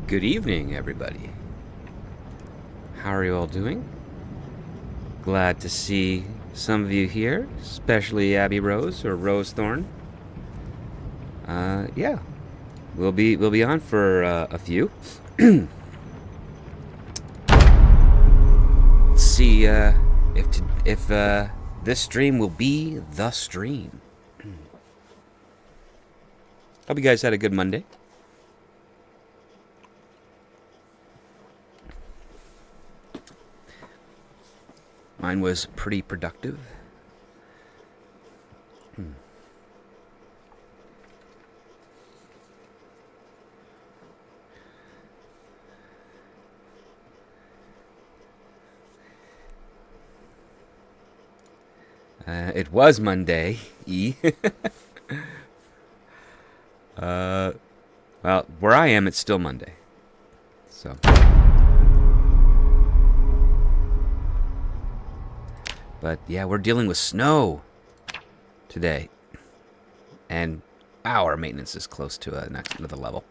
Good evening, everybody. How are you all doing? Glad to see some of you here, especially Abby Rose or Rose Thorn. Yeah, we'll be on for a few. Let's see if this stream will be the stream. Hope you guys had a good Monday. Mine was pretty productive. It was Monday. Well, where I am, it's still Monday. So. But yeah, we're dealing with snow today. And our maintenance is close to another level.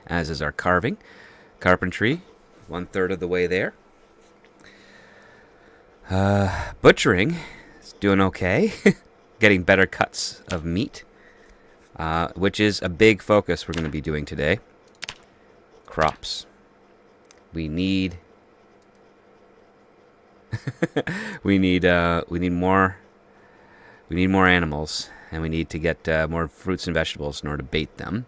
As is our carpentry, 1/3 of the way there. Butchering is doing okay. Getting better cuts of meat, which is a big focus we're going to be doing today. Crops. We need we need more animals, and we need to get more fruits and vegetables in order to bait them.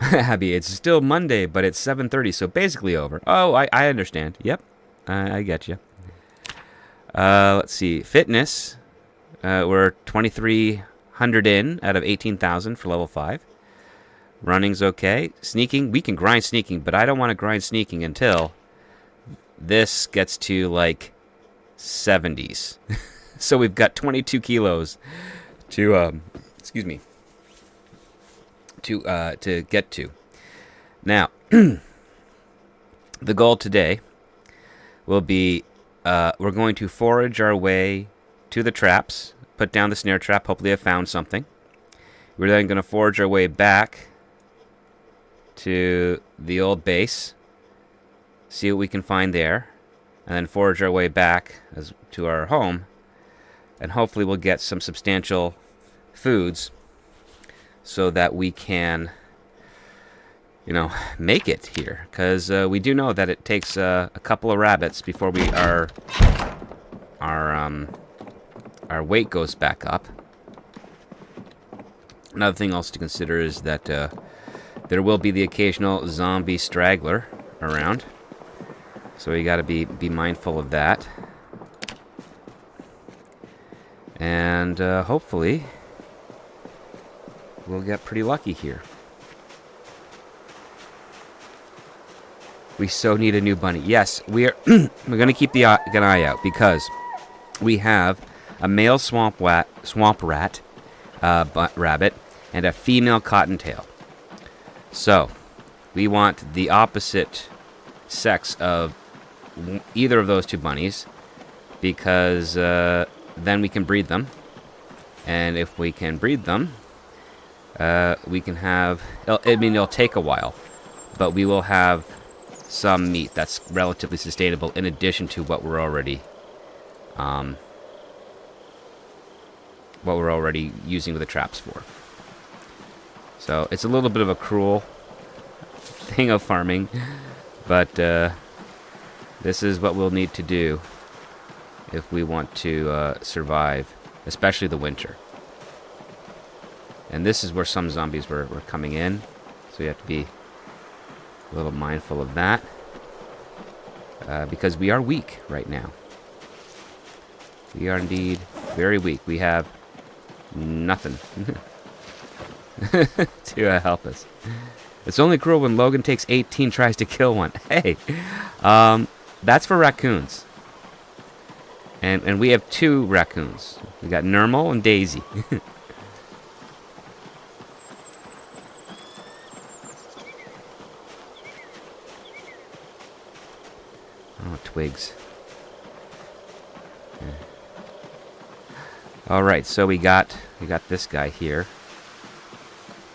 Abby, it's still Monday, but it's 7:30, so basically over. Oh, I understand. Yep, I get you. Let's see. Fitness, we're 2,300 in out of 18,000 for level 5. Running's okay. Sneaking, we can grind sneaking, but I don't want to grind sneaking until this gets to like 70s. So we've got 22 kilos to to get to. Now, the goal today will be we're going to forage our way to the traps, put down the snare trap. Hopefully I found something. We're then going to forage our way back to the old base, see what we can find there, and then forage our way back to our home, and hopefully we'll get some substantial foods so that we can, make it here. Because we do know that it takes a couple of rabbits before our weight goes back up. Another thing also to consider is that there will be the occasional zombie straggler around. So you got to be mindful of that. And hopefully we'll get pretty lucky here. We so need a new bunny. Yes, we're going to keep an eye out, because we have a male swamp rat rabbit and a female cottontail. So we want the opposite sex of either of those two bunnies, because then we can breed them. And if we can breed them, we can have, it'll take a while, but we will have some meat that's relatively sustainable in addition to what we're already using with the traps for. So it's a little bit of a cruel thing of farming, but this is what we'll need to do if we want to survive, especially the winter. And this is where some zombies were coming in, so we have to be a little mindful of that, because we are weak right now. We are indeed very weak. We have nothing to help us. It's only cruel when Logan takes 18 tries to kill one. Hey, that's for raccoons. And we have 2 raccoons. We got Nermal and Daisy. Oh, twigs. Yeah. All right, so we got this guy here.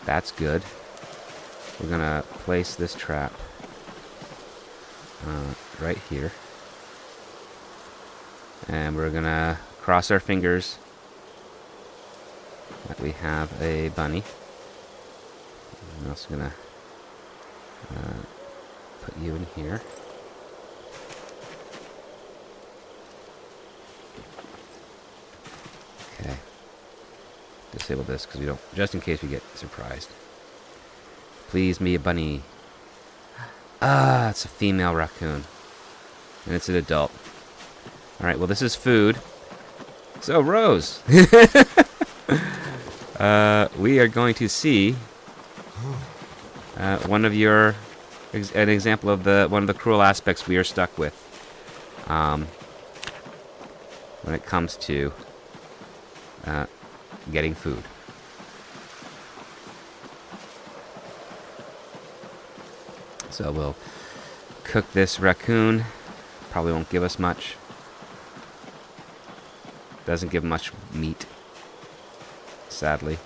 That's good. we're gonna place this trap right here. And we're gonna cross our fingers that we have a bunny. I'm also gonna put you in here. Okay. Disable this because we don't, just in case we get surprised. Please, me a bunny. Ah, it's a female raccoon. And it's an adult. Alright, well, this is food. So, Rose. We are going to see one of your... an example of one of the cruel aspects we are stuck with. When it comes to getting food. So we'll cook this raccoon. Probably won't give us much. Doesn't give much meat, sadly.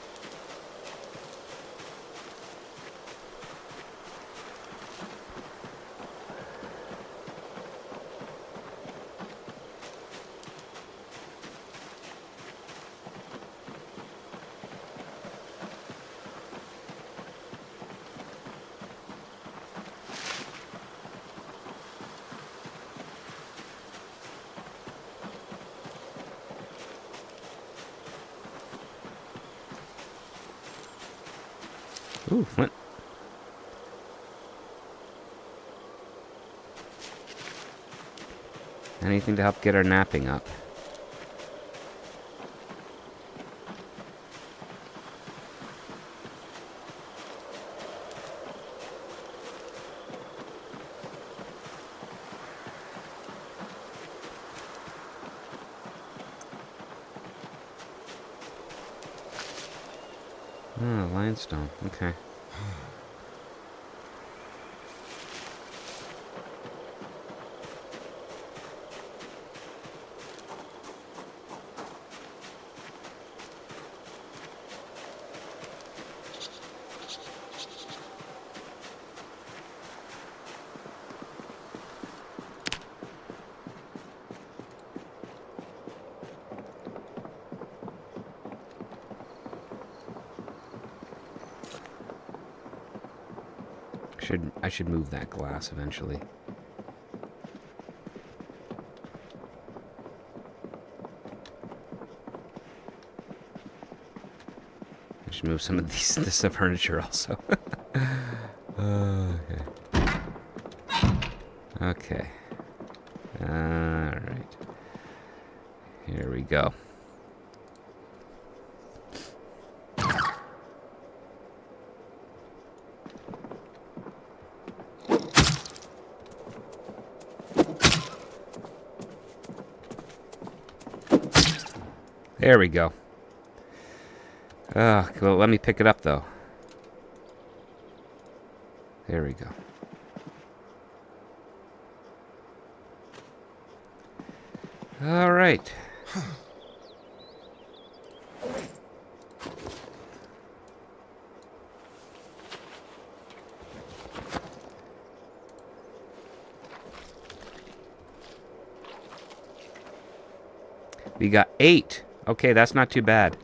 Ooh, flint. Anything to help get our napping up. Oh, limestone. Okay. I should move that glass eventually. I should move some of this furniture also. Okay. Okay. Alright. Here we go. There we go. Well, let me pick it up, though. There we go. All right. We got 8. Okay, that's not too bad.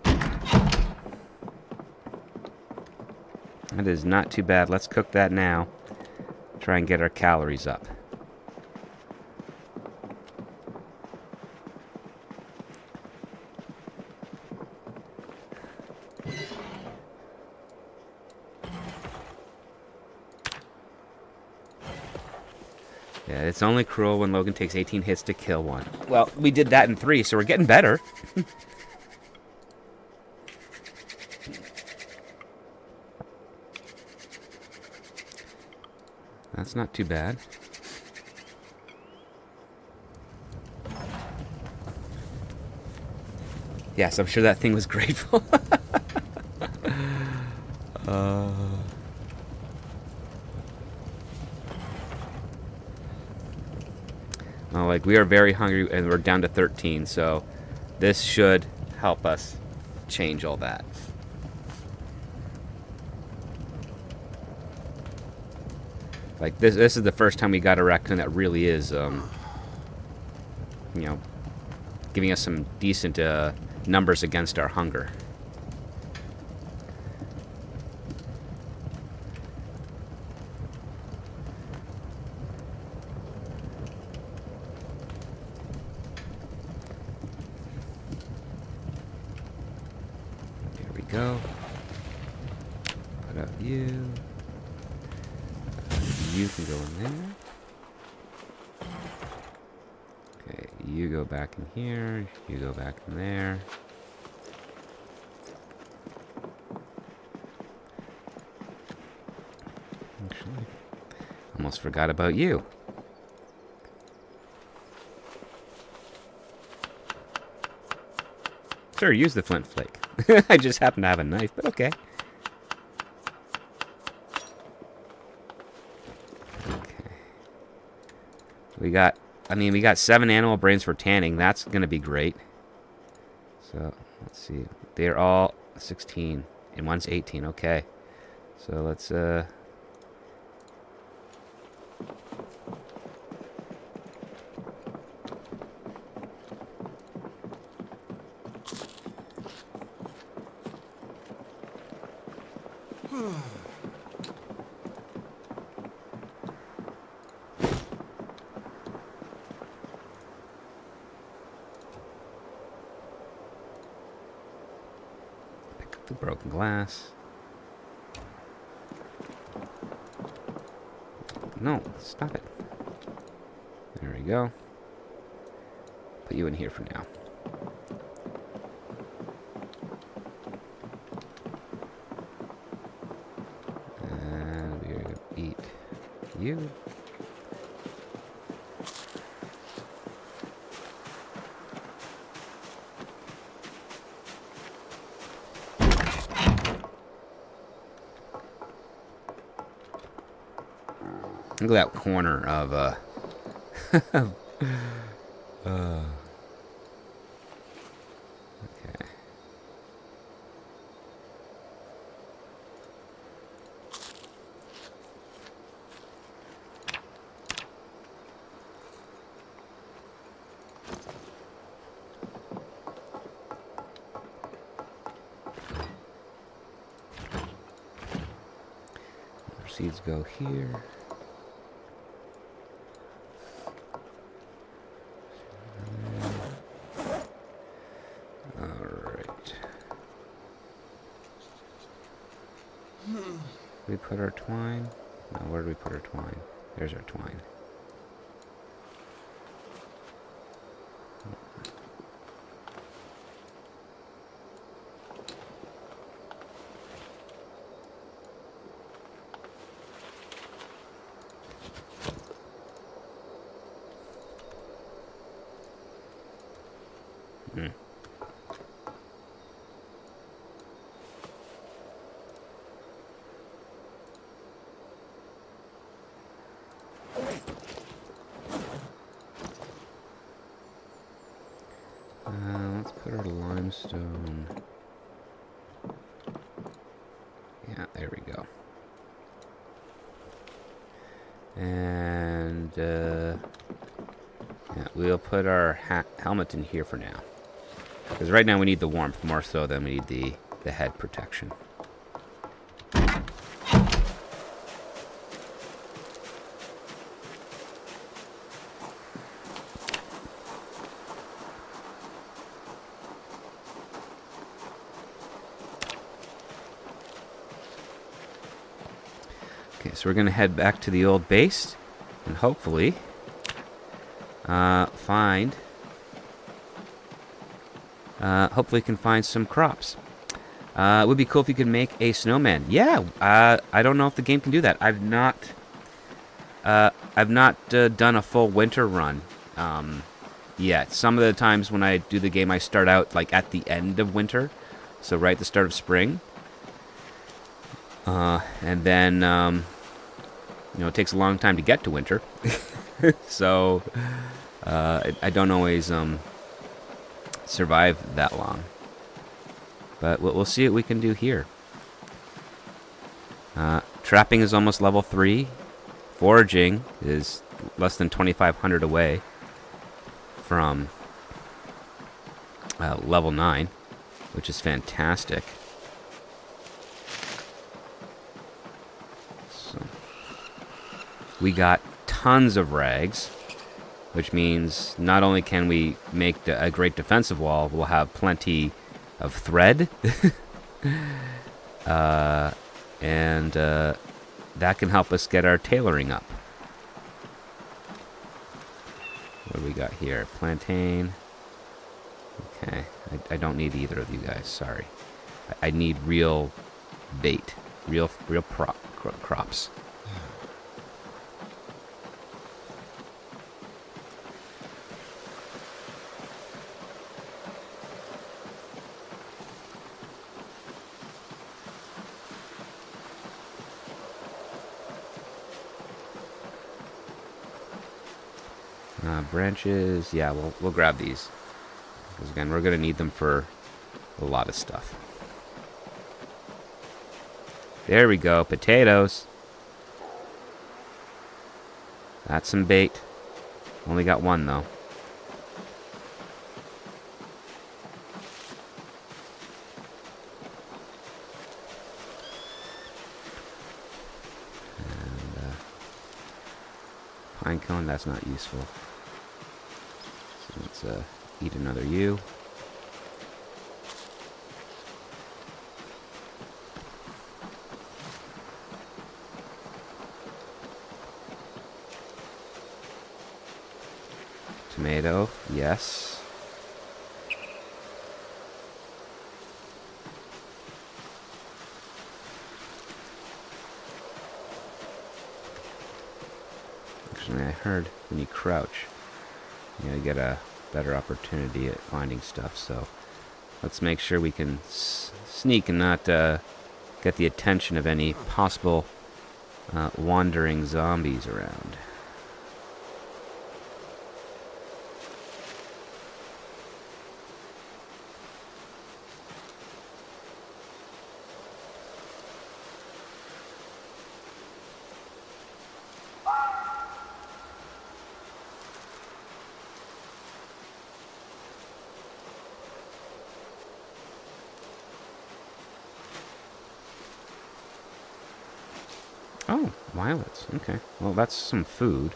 That is not too bad. Let's cook that now. Try and get our calories up. Yeah, it's only cruel when Logan takes 18 hits to kill one. Well, we did that in 3, so we're getting better. That's not too bad. Yes, I'm sure that thing was grateful. Well, like, we are very hungry, and we're down to 13, so this should help us change all that. Like, this is the first time we got a raccoon that really is, giving us some decent numbers against our hunger. There we go. Put up you. You can go in there. Okay, you go back in here. You go back in there. Actually, almost forgot about you. Sure, use the flint flake. I just happen to have a knife, but okay. We got 7 animal brains for tanning. That's going to be great. So, let's see. They're all 16, and one's 18. Okay. So, let's, the broken glass. No, stop it. There we go. Put you in here for now. And we're going to eat you. Look at that corner of, okay. Our seeds go here. We put our twine? No, where do we put our twine? There's our twine. Let's put our limestone. Yeah, there we go. And yeah, we'll put our helmet in here for now. Because right now we need the warmth more so than we need the head protection. Okay, so we're going to head back to the old base and hopefully hopefully can find some crops. It would be cool if you could make a snowman. Yeah, I don't know if the game can do that. I've not done a full winter run yet. Some of the times when I do the game, I start out like at the end of winter, so right at the start of spring, and then it takes a long time to get to winter, so I don't always survive that long. But we'll see what we can do here. Trapping is almost level 3 Foraging is less than 2,500 away from level 9, which is fantastic. So we got tons of rags, which means not only can we make a great defensive wall, we'll have plenty of thread. And that can help us get our tailoring up. What do we got here? Plantain. Okay, I don't need either of you guys, sorry. I need real bait, real crops. Branches, yeah, we'll grab these. Because again, we're going to need them for a lot of stuff. There we go, potatoes. That's some bait. Only got one, though. And pine cone, that's not useful. So let's eat another U. Tomato, yes. Actually, I heard when you crouch, you get a better opportunity at finding stuff. So let's make sure we can sneak and not get the attention of any possible wandering zombies around. Oh, violets. Okay. Well, that's some food.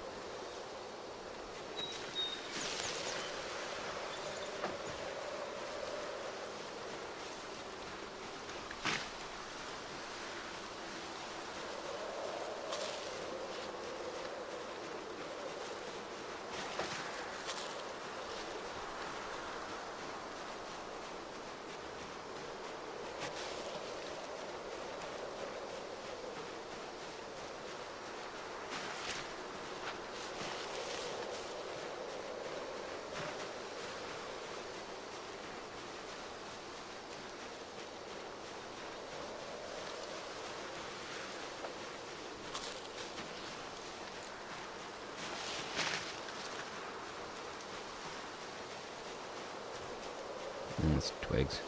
And it's twigs.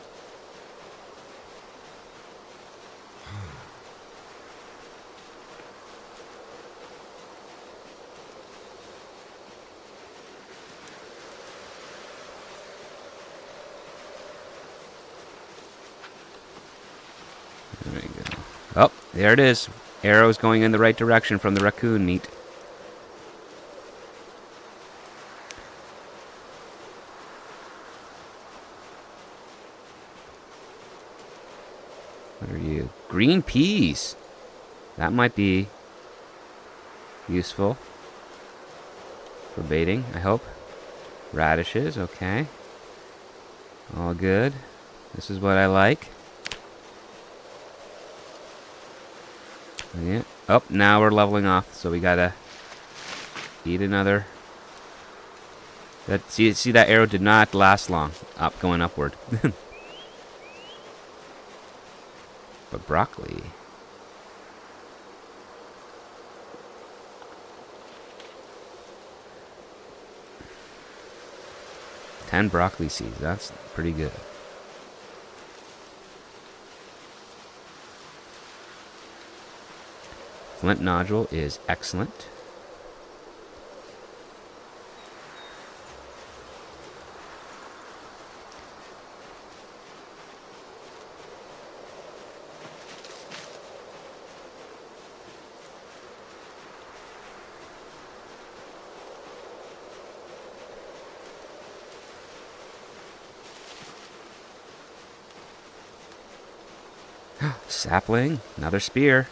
There we go. Oh, there it is. Arrow's going in the right direction from the raccoon meat. What are you? Green peas. That might be useful for baiting, I hope. Radishes, okay. All good. This is what I like. Yeah. Oh, now we're leveling off, so we gotta eat another. See that arrow did not last long. Going upward. But broccoli. Ten broccoli seeds. That's pretty good. Flint nodule is excellent. Sapling. Another spear.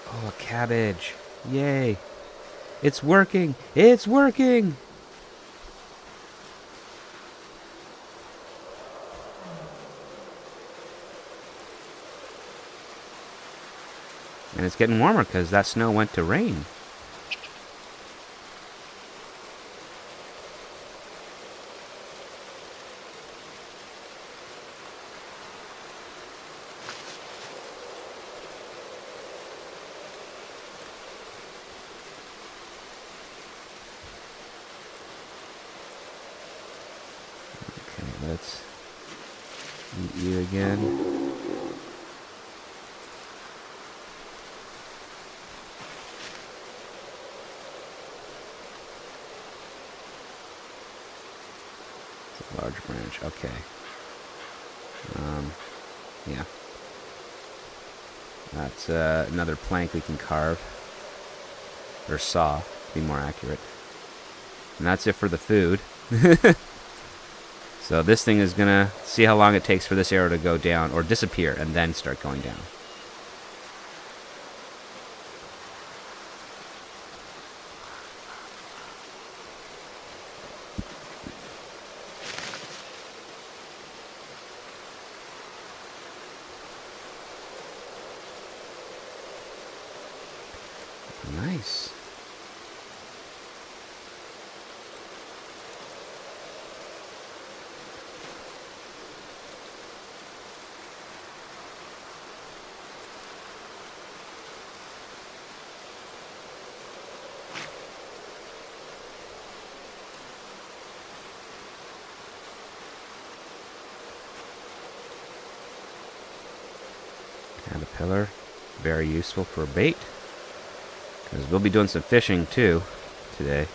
Oh, a cabbage. Yay. It's working. It's working. And it's getting warmer because that snow went to rain. Okay, let's eat you again. Large branch, okay. Yeah. That's another plank we can carve. Or saw, to be more accurate. And that's it for the food. So this thing is gonna see how long it takes for this arrow to go down, or disappear, and then start going down. Nice. Caterpillar, very useful for bait. Because we'll be doing some fishing too today.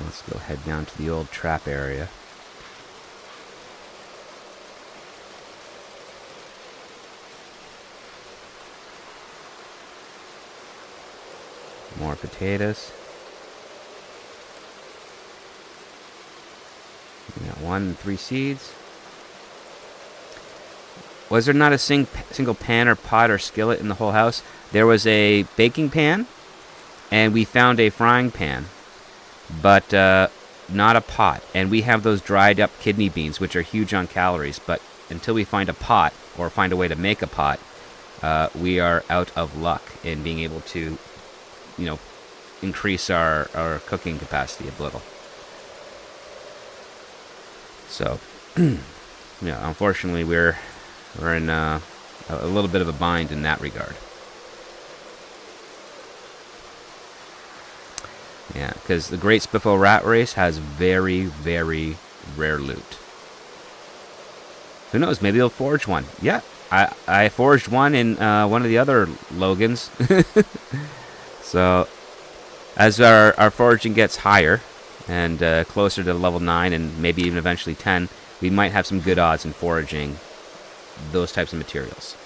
Let's go head down to the old trap area. More potatoes. We got 1 and 3 seeds. Was there not a single pan or pot or skillet in the whole house? There was a baking pan, and we found a frying pan, but not a pot. And we have those dried up kidney beans, which are huge on calories, but until we find a pot or find a way to make a pot, we are out of luck in being able to, increase our cooking capacity a little. So, yeah, unfortunately, we're in a little bit of a bind in that regard. Yeah, because the Great Spiffo Rat Race has very, very rare loot. Who knows? Maybe they'll forge one. Yeah, I forged one in one of the other Logans. So, as our foraging gets higher, and closer to level 9 and maybe even eventually 10, we might have some good odds in foraging those types of materials.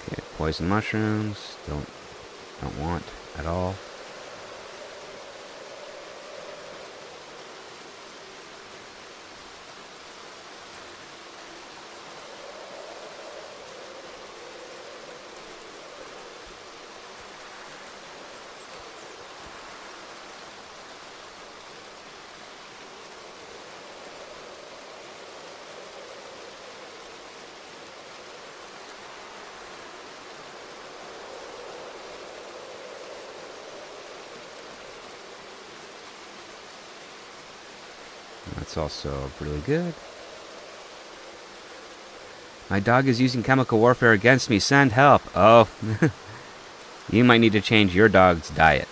Okay, poison mushrooms, don't want at all. That's also really good. My dog is using chemical warfare against me. Send help. Oh, you might need to change your dog's diet.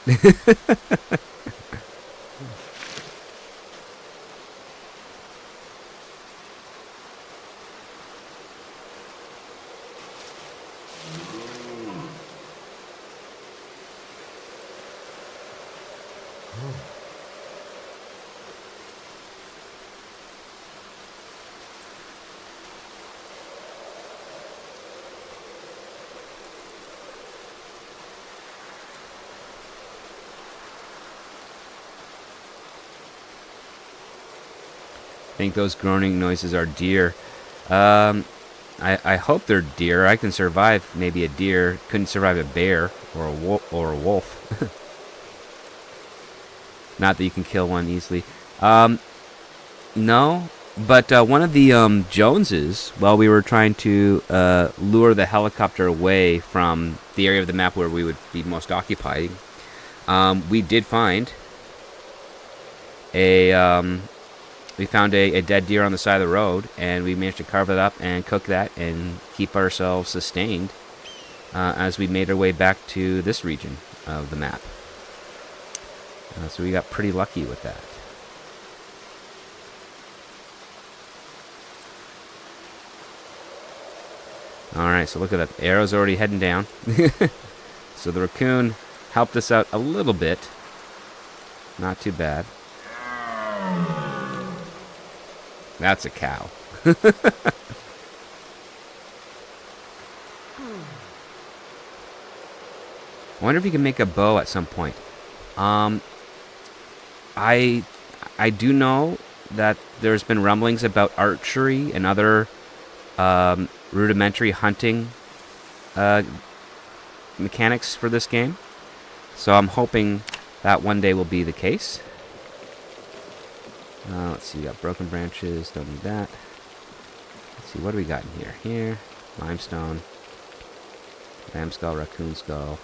I think those groaning noises are deer. I hope they're deer. I can survive maybe a deer. Couldn't survive a bear or a wolf. Not that you can kill one easily. No, but one of the Joneses, while we were trying to lure the helicopter away from the area of the map where we would be most occupied, we did find we found a dead deer on the side of the road, and we managed to carve it up and cook that and keep ourselves sustained as we made our way back to this region of the map. So we got pretty lucky with that. Alright, so look at that. The arrow's already heading down. So the raccoon helped us out a little bit. Not too bad. That's a cow. I wonder if you can make a bow at some point. I do know that there's been rumblings about archery and other rudimentary hunting mechanics for this game. So I'm hoping that one day will be the case. Let's see, we got broken branches, don't need that. Let's see, what do we got in here? Here, limestone, lamb skull, raccoon skull,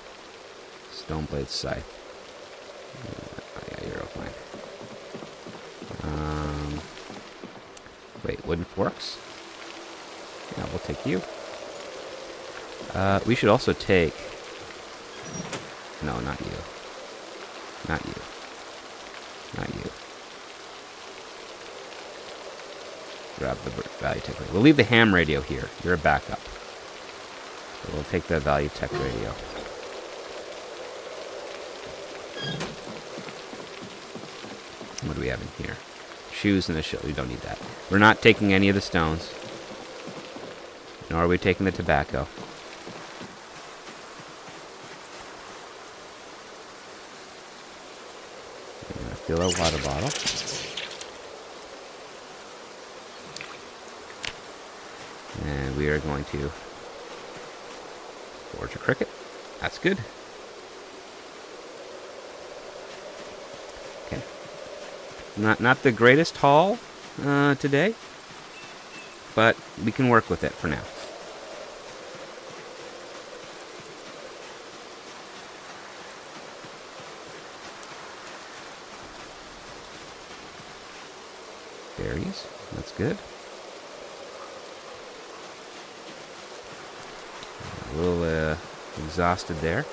stone blade scythe. Yeah, you're all fine. Wait, wooden forks? Yeah, we'll take you. We should also take... No, not you. Not you. Not you. Grab the value tech radio. We'll leave the ham radio here. You're a backup. So we'll take the value tech radio. What do we have in here? Shoes and a shield. We don't need that. We're not taking any of the stones. Nor are we taking the tobacco. I'm going to fill our water bottle. And we are going to forge a cricket. That's good. Okay. Not the greatest haul today, but we can work with it for now. Berries. That's good. A little exhausted there.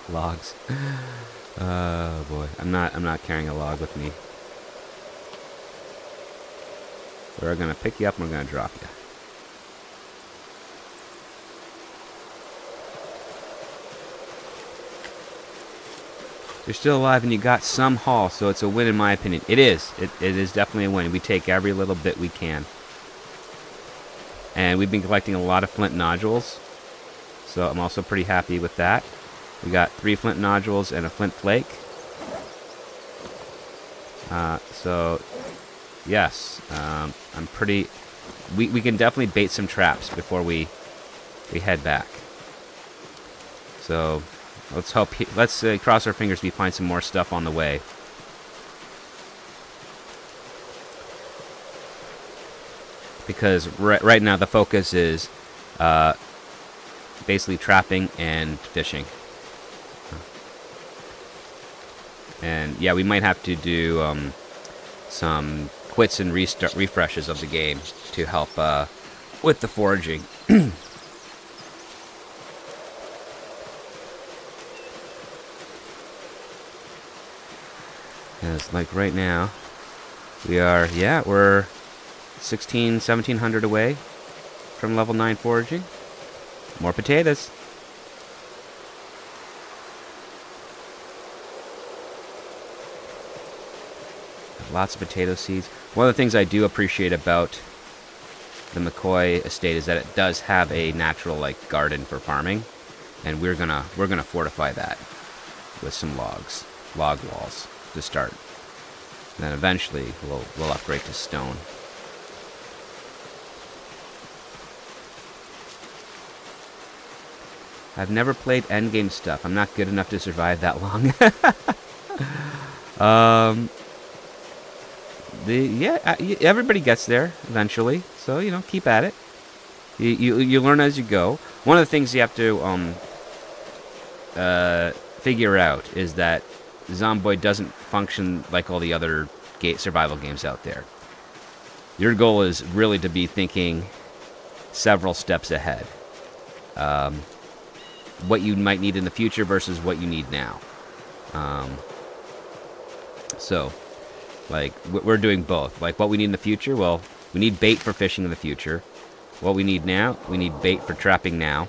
Logs. Oh boy, I'm not carrying a log with me. We're gonna pick you up and we're gonna drop you. You're still alive and you got some haul, so it's a win in my opinion. It is. It is definitely a win. We take every little bit we can. And we've been collecting a lot of flint nodules, so I'm also pretty happy with that. We got 3 flint nodules and a flint flake. So, yes, I'm pretty we can definitely bait some traps before we head back. So let's hope. Let's cross our fingers we find some more stuff on the way. Because right now the focus is basically trapping and fishing. And yeah, we might have to do some quits and refreshes of the game to help with the foraging. Because like right now, we're 1700 away from level 9 foraging. More potatoes. Lots of potato seeds. One of the things I do appreciate about the McCoy estate is that it does have a natural like garden for farming, and we're gonna fortify that with some log walls to start. And then eventually we'll upgrade to stone. I've never played endgame stuff. I'm not good enough to survive that long. Everybody gets there eventually, so keep at it. You learn as you go. One of the things you have to figure out is that Zomboid doesn't function like all the other survival games out there. Your goal is really to be thinking several steps ahead. What you might need in the future versus what you need now. So, like, we're doing both. Like, what we need in the future, well, we need bait for fishing in the future. What we need now, we need bait for trapping now.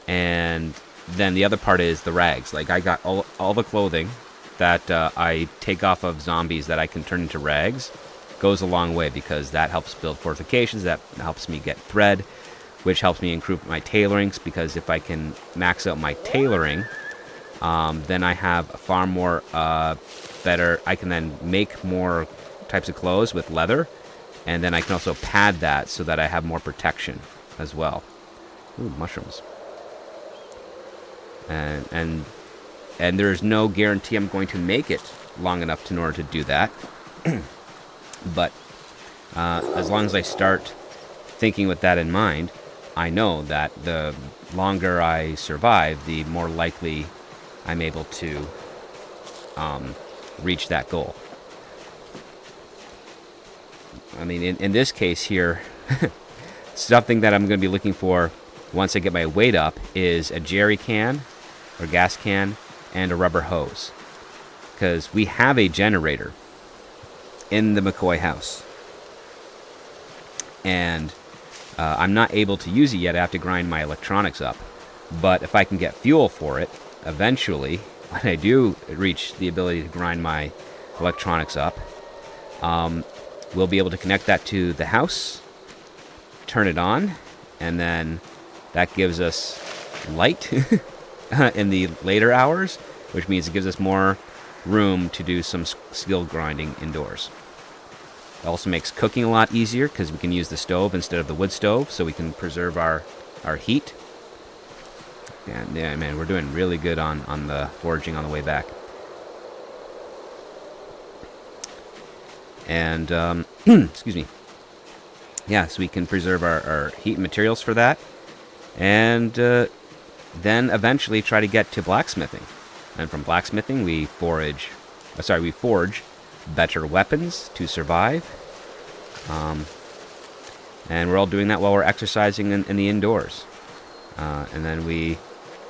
And then the other part is the rags. Like, I got all the clothing that I take off of zombies that I can turn into rags. Goes a long way because that helps build fortifications, that helps me get thread, which helps me improve my tailorings, because if I can max out my tailoring, then I have far more better. I can then make more types of clothes with leather, and then I can also pad that so that I have more protection as well. Ooh, mushrooms. And there's no guarantee I'm going to make it long enough in order to do that. But as long as I start thinking with that in mind, I know that the longer I survive, the more likely I'm able to reach that goal. I mean, in this case here, something that I'm going to be looking for once I get my weight up is a jerry can or gas can and a rubber hose. Because we have a generator in the McCoy house. And I'm not able to use it yet. I have to grind my electronics up. But if I can get fuel for it, eventually, when I do reach the ability to grind my electronics up, we'll be able to connect that to the house, turn it on, and then that gives us light in the later hours, which means it gives us more room to do some skill grinding indoors. It also makes cooking a lot easier because we can use the stove instead of the wood stove, so we can preserve our heat. And yeah, man, we're doing really good on the foraging on the way back. And, excuse me. Yeah, so we can preserve our heat and materials for that. And then eventually try to get to blacksmithing. And from blacksmithing, we forge better weapons to survive. And we're all doing that while we're exercising in the indoors. And then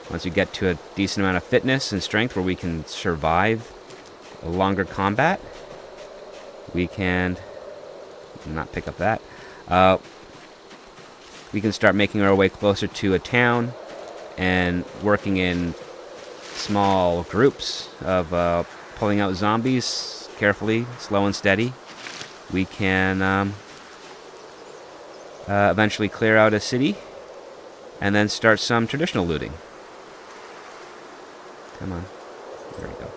once we get to a decent amount of fitness and strength where we can survive a longer combat, we can not pick up that. We can start making our way closer to a town and working in small groups of pulling out zombies carefully, slow and steady. We can eventually clear out a city and then start some traditional looting. Come on. There we go.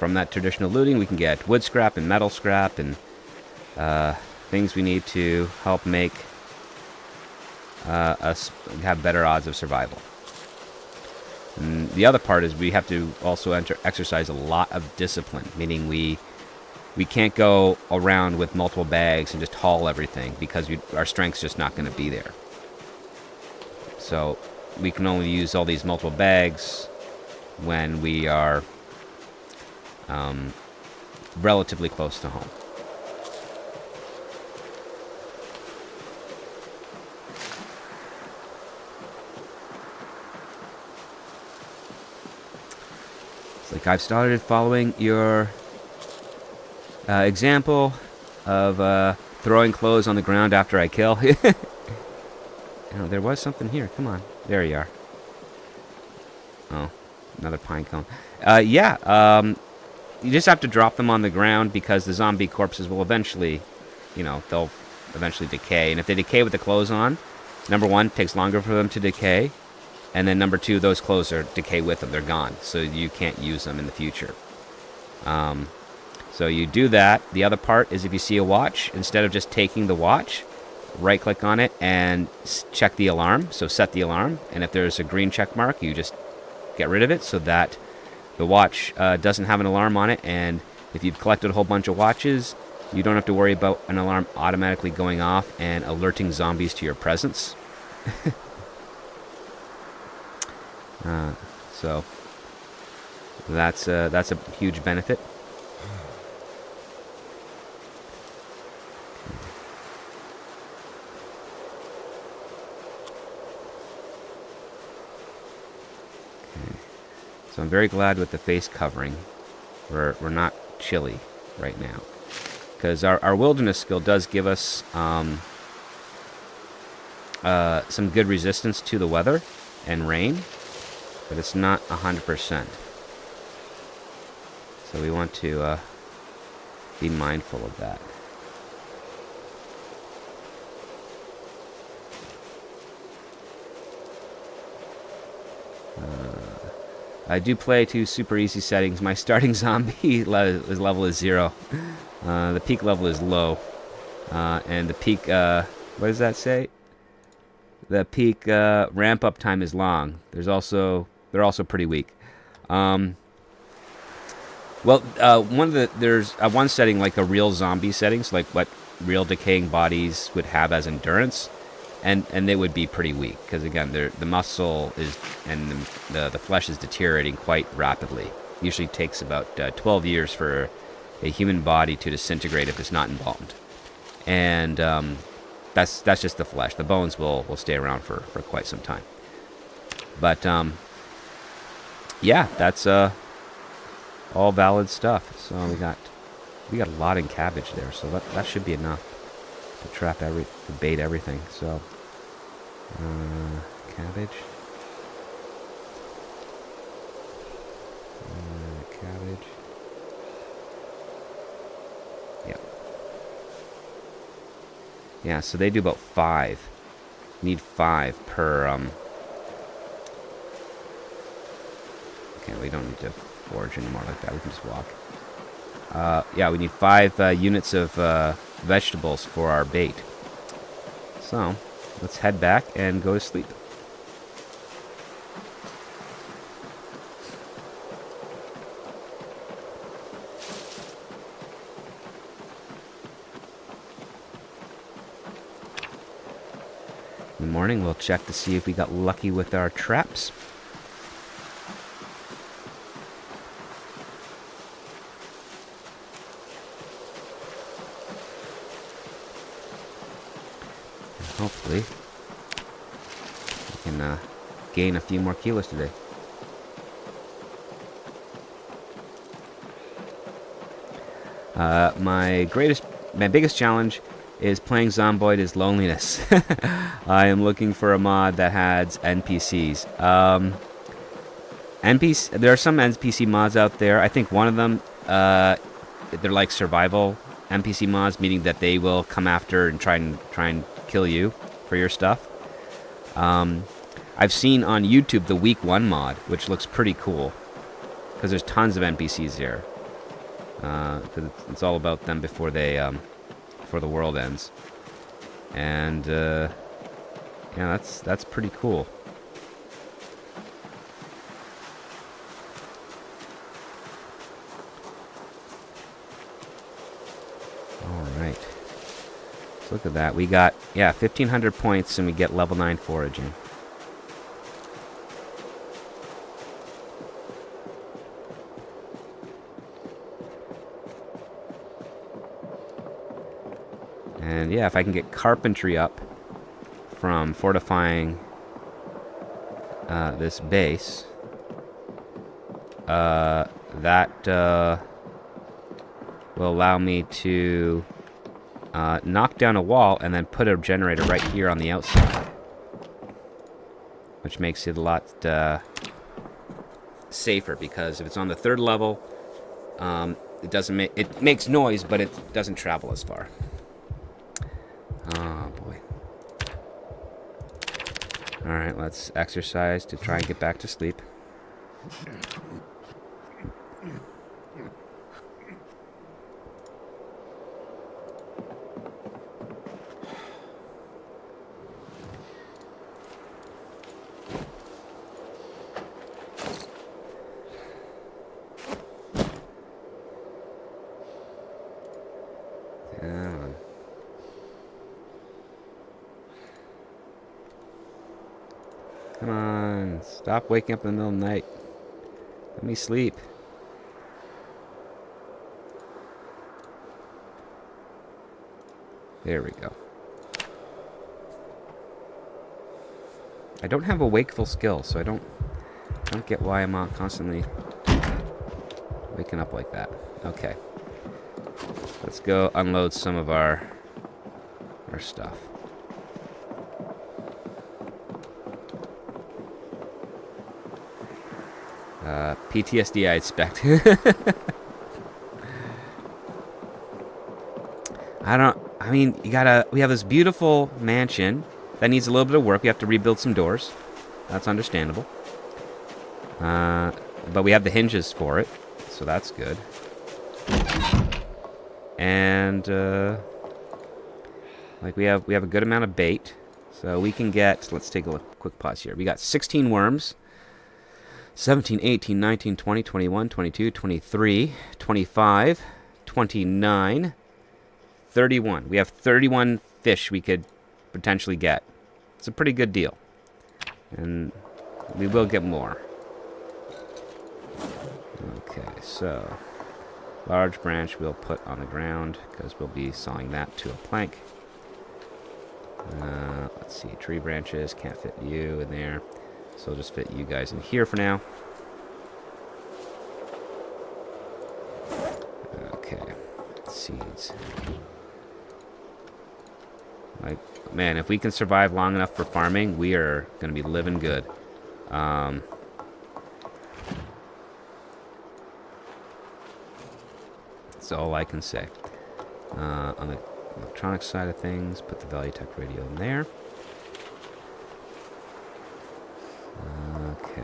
from that traditional looting, we can get wood scrap and metal scrap and things we need to help make us have better odds of survival. And the other part is we have to also exercise a lot of discipline, meaning we can't go around with multiple bags and just haul everything because our strength's just not going to be there. So we can only use all these multiple bags when we are relatively close to home. Like I've started following your example of throwing clothes on the ground after I kill. Oh, there was something here. Come on. There you are. Oh, another pine cone. You just have to drop them on the ground because the zombie corpses will eventually, they'll eventually decay. And if they decay with the clothes on, number one, it takes longer for them to decay. And then number two, those clothes decay with them. They're gone. So you can't use them in the future. So you do that. The other part is if you see a watch, instead of just taking the watch, right-click on it and check the alarm. So set the alarm. And if there's a green check mark, you just get rid of it so that the watch doesn't have an alarm on it. And if you've collected a whole bunch of watches, you don't have to worry about an alarm automatically going off and alerting zombies to your presence. So that's a huge benefit. Okay. So I'm very glad with the face covering. We're not chilly right now, because our wilderness skill does give us some good resistance to the weather and rain. But it's not 100%. So we want to be mindful of that. I do play to super easy settings. My starting zombie level is 0. The peak level is low. And the peak, what does that say? The peak ramp up time is long. They're also pretty weak. There's one setting, like a real zombie setting, so like what real decaying bodies would have as endurance, and they would be pretty weak because again, the muscle is and the flesh is deteriorating quite rapidly. Usually takes about 12 years for a human body to disintegrate if it's not embalmed, and that's just the flesh. The bones will stay around for quite some time. But yeah, that's all valid stuff. So we got a lot in cabbage there, so that should be enough to bait everything. So cabbage, cabbage. Yep. Yeah, so they do about 5. Need 5 per. Okay, we don't need to forage anymore like that. We can just walk. Yeah, we need 5 units of vegetables for our bait. So let's head back and go to sleep. In the morning, we'll check to see if we got lucky with our traps. Hopefully, we can gain a few more kilos today. My biggest challenge is playing Zomboid is loneliness. I am looking for a mod that has NPCs. There are some NPC mods out there. I think one of them, they're like survival NPC mods, meaning that they will come after and try and kill you for your stuff. I've seen on YouTube the week 1 mod, which looks pretty cool because there's tons of NPCs there. Because it's all about them before the world ends. And yeah, that's pretty cool. All right. So look at that. We got 1,500 points, and we get level 9 foraging. And yeah, if I can get carpentry up from fortifying this base, that will allow me to knock down a wall and then put a generator right here on the outside, which makes it a lot safer, because if it's on the 3rd level, it makes noise, but it doesn't travel as far. Oh boy. Alright, let's exercise to try and get back to sleep. Come on, stop waking up in the middle of the night. Let me sleep. There we go. I don't have a wakeful skill, so I don't get why I'm constantly waking up like that. Okay. Let's go unload some of our stuff. PTSD, I expect. I mean, we have this beautiful mansion that needs a little bit of work. We have to rebuild some doors. That's understandable. But we have the hinges for it, so that's good. And, we have a good amount of bait. So we can get, let's take a quick pause here. We got 16 worms. 17, 18, 19, 20, 21, 22, 23, 25, 29, 31. We have 31 fish we could potentially get. It's a pretty good deal. And we will get more. Okay, so large branch we'll put on the ground because we'll be sawing that to a plank. Let's see, tree branches, can't fit you in there. So I'll just fit you guys in here for now. Okay, seeds. Man, if we can survive long enough for farming, we are going to be living good. That's all I can say. On the electronic side of things, put the Valuetech radio in there. Okay.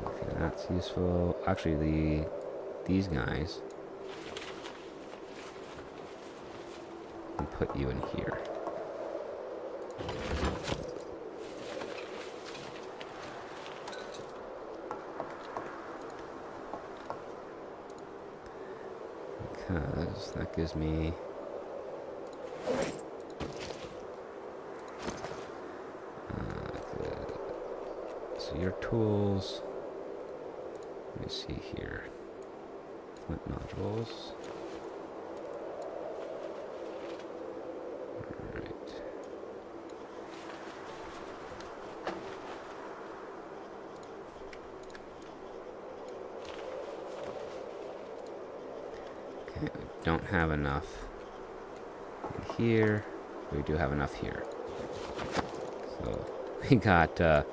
Okay, that's useful. Actually, these guys, I'll put you in here. Because that gives me so your tools, let me see here, flint nodules. Alright. Okay, we don't have enough here. We do have enough here. So we got a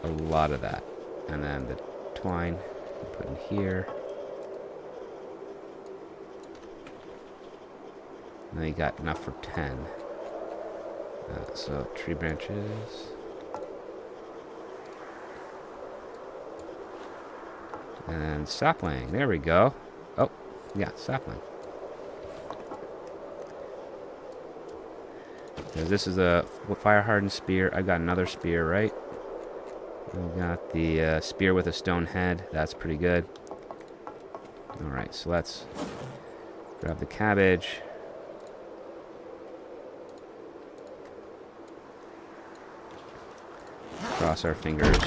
lot of that. And then the twine we put in here. And then you got enough for 10. So tree branches. And sapling. There we go. Oh, yeah, sapling. This is a fire-hardened spear. I got another spear, right? We got the spear with a stone head. That's pretty good. Alright, so let's grab the cabbage. Cross our fingers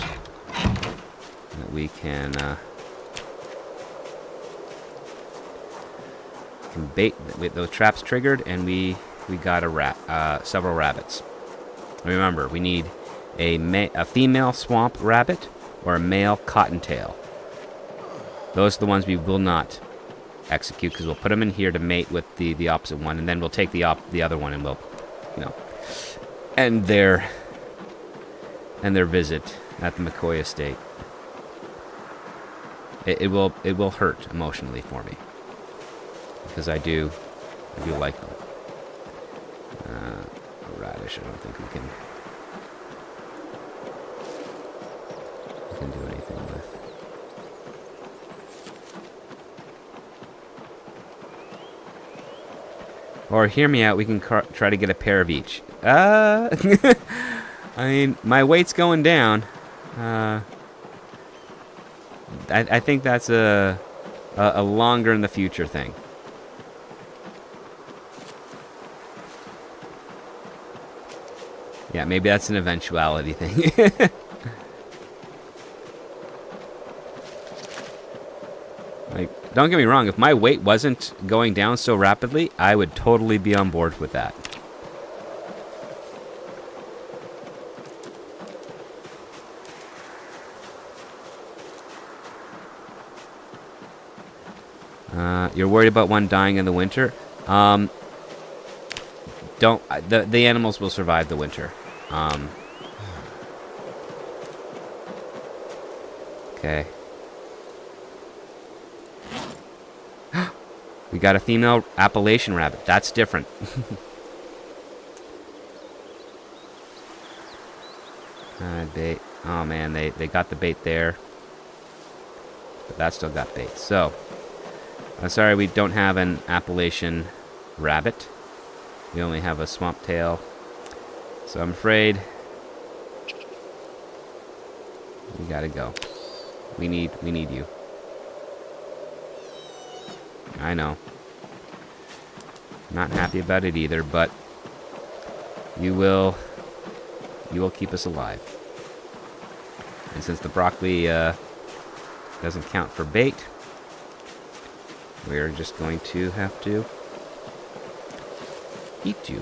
that we can bait with those traps triggered, and we got several rabbits. Remember, we need a female swamp rabbit or a male cottontail. Those are the ones we will not execute, because we'll put them in here to mate with the opposite one, and then we'll take the other one and we'll, end their visit at the McCoy estate. It will hurt emotionally for me, because I do like them. A radish, I don't think we can do anything with. Or hear me out, we can try to get a pair of each. I mean, my weight's going down. I think that's a longer in the future thing. Yeah, maybe that's an eventuality thing. Like, don't get me wrong, if my weight wasn't going down so rapidly, I would totally be on board with that. You're worried about one dying in the winter? The animals will survive the winter. Okay. We got a female Appalachian rabbit. That's different. Bait. Oh man, they got the bait there. But that still got bait. So, I'm sorry we don't have an Appalachian rabbit. We only have a swamp tail. So I'm afraid we gotta go. We need you. I know. Not happy about it either, but you will keep us alive. And since the broccoli doesn't count for bait, we're just going to have to eat you.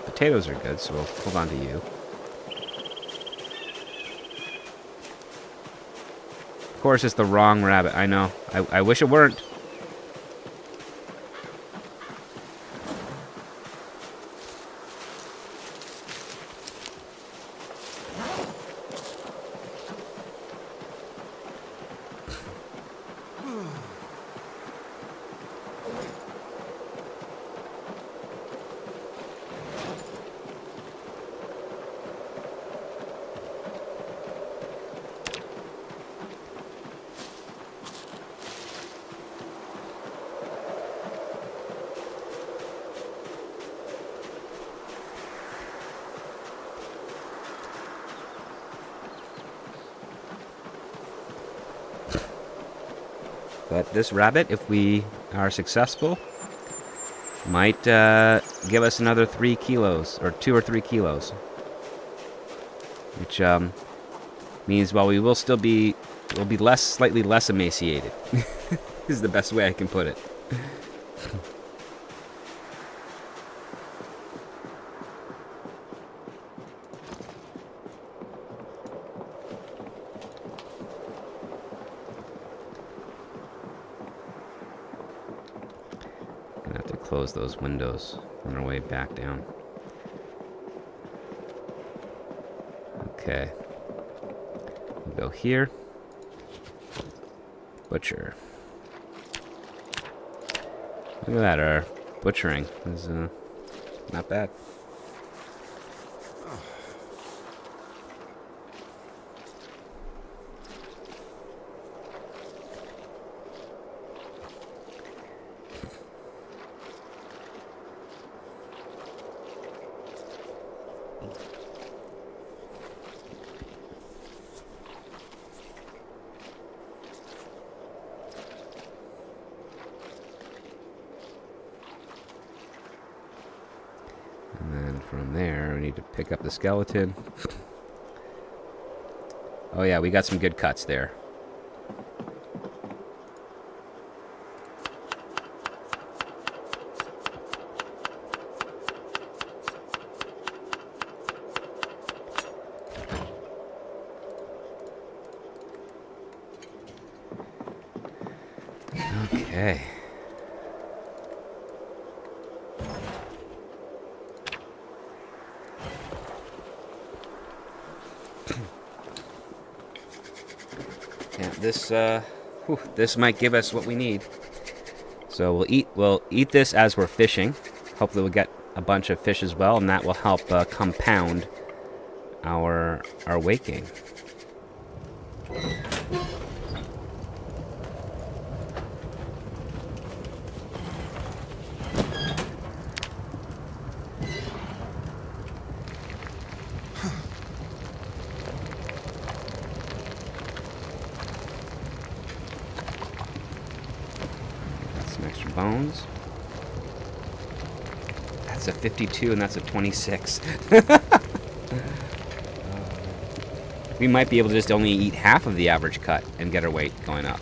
Potatoes are good, so we'll hold on to you. Of course, it's the wrong rabbit. I know. I wish it weren't. But this rabbit, if we are successful, might give us another 3 kilos, or 2 or 3 kilos. Which means, well, we'll be slightly less emaciated. Is the best way I can put it. Close those windows on our way back down. Okay. We'll go here. Butcher. Look at that, our butchering is not bad. there. We need to pick up the skeleton. Oh yeah, we got some good cuts there. Okay. Yeah, this might give us what we need. So we'll eat this as we're fishing. Hopefully we'll get a bunch of fish as well, and that will help compound our weight gain. Some extra bones. That's a 52 and that's a 26. We might be able to just only eat half of the average cut and get our weight going up.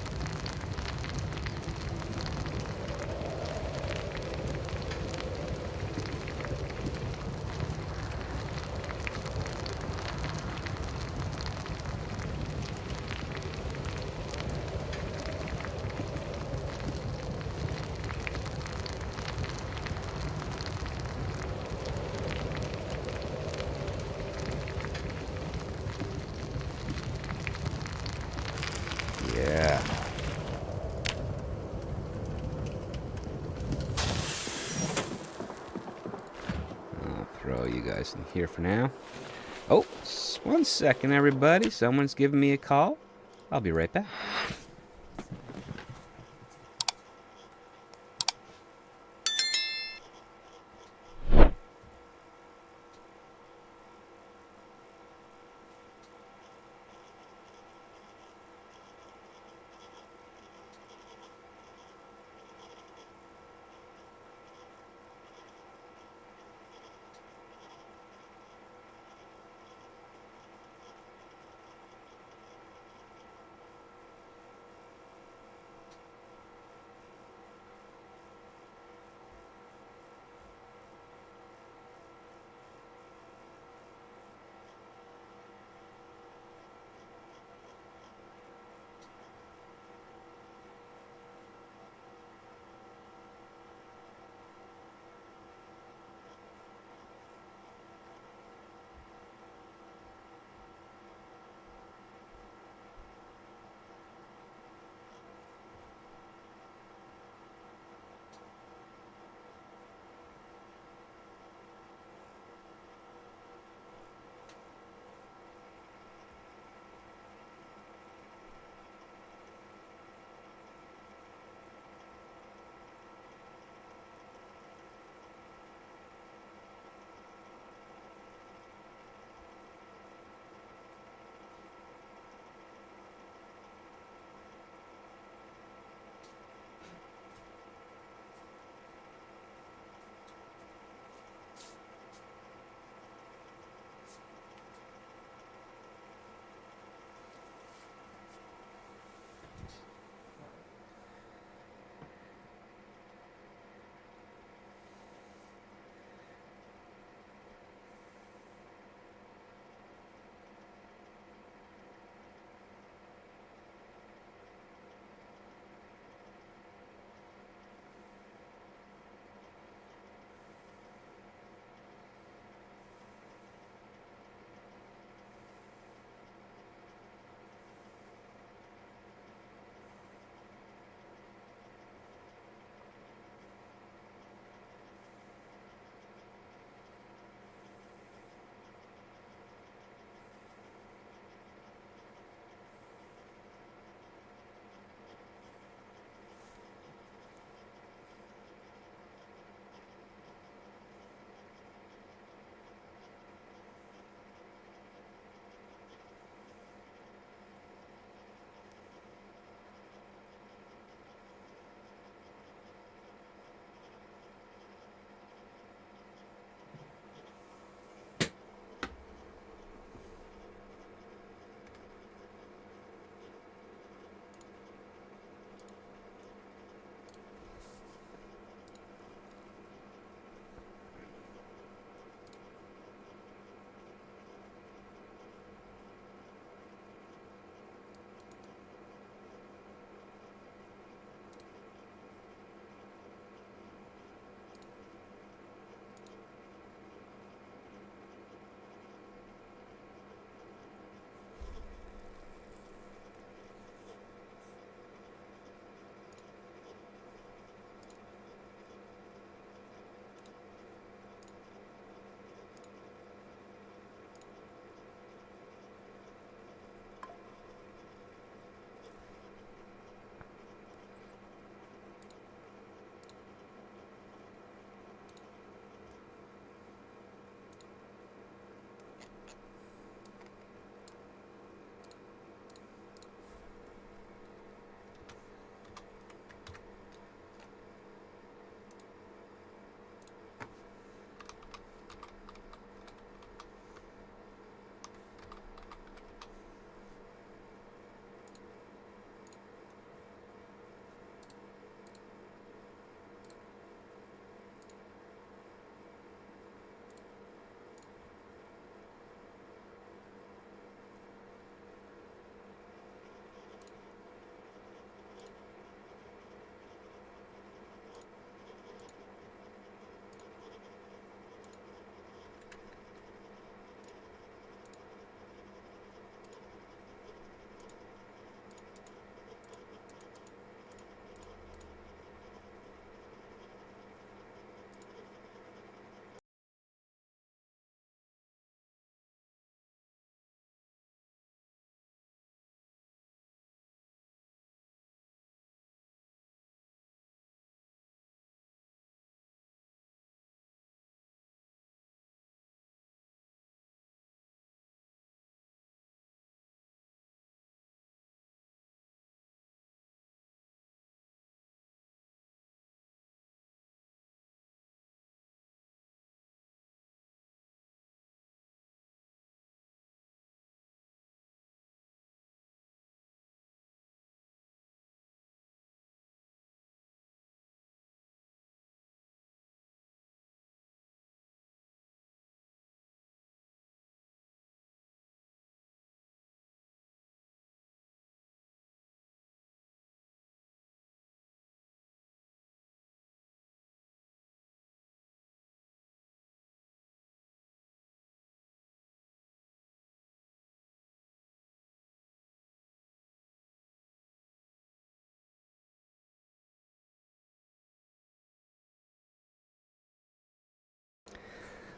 Yeah. I'll throw you guys in here for now. Oh, 1 second, everybody. Someone's giving me a call. I'll be right back.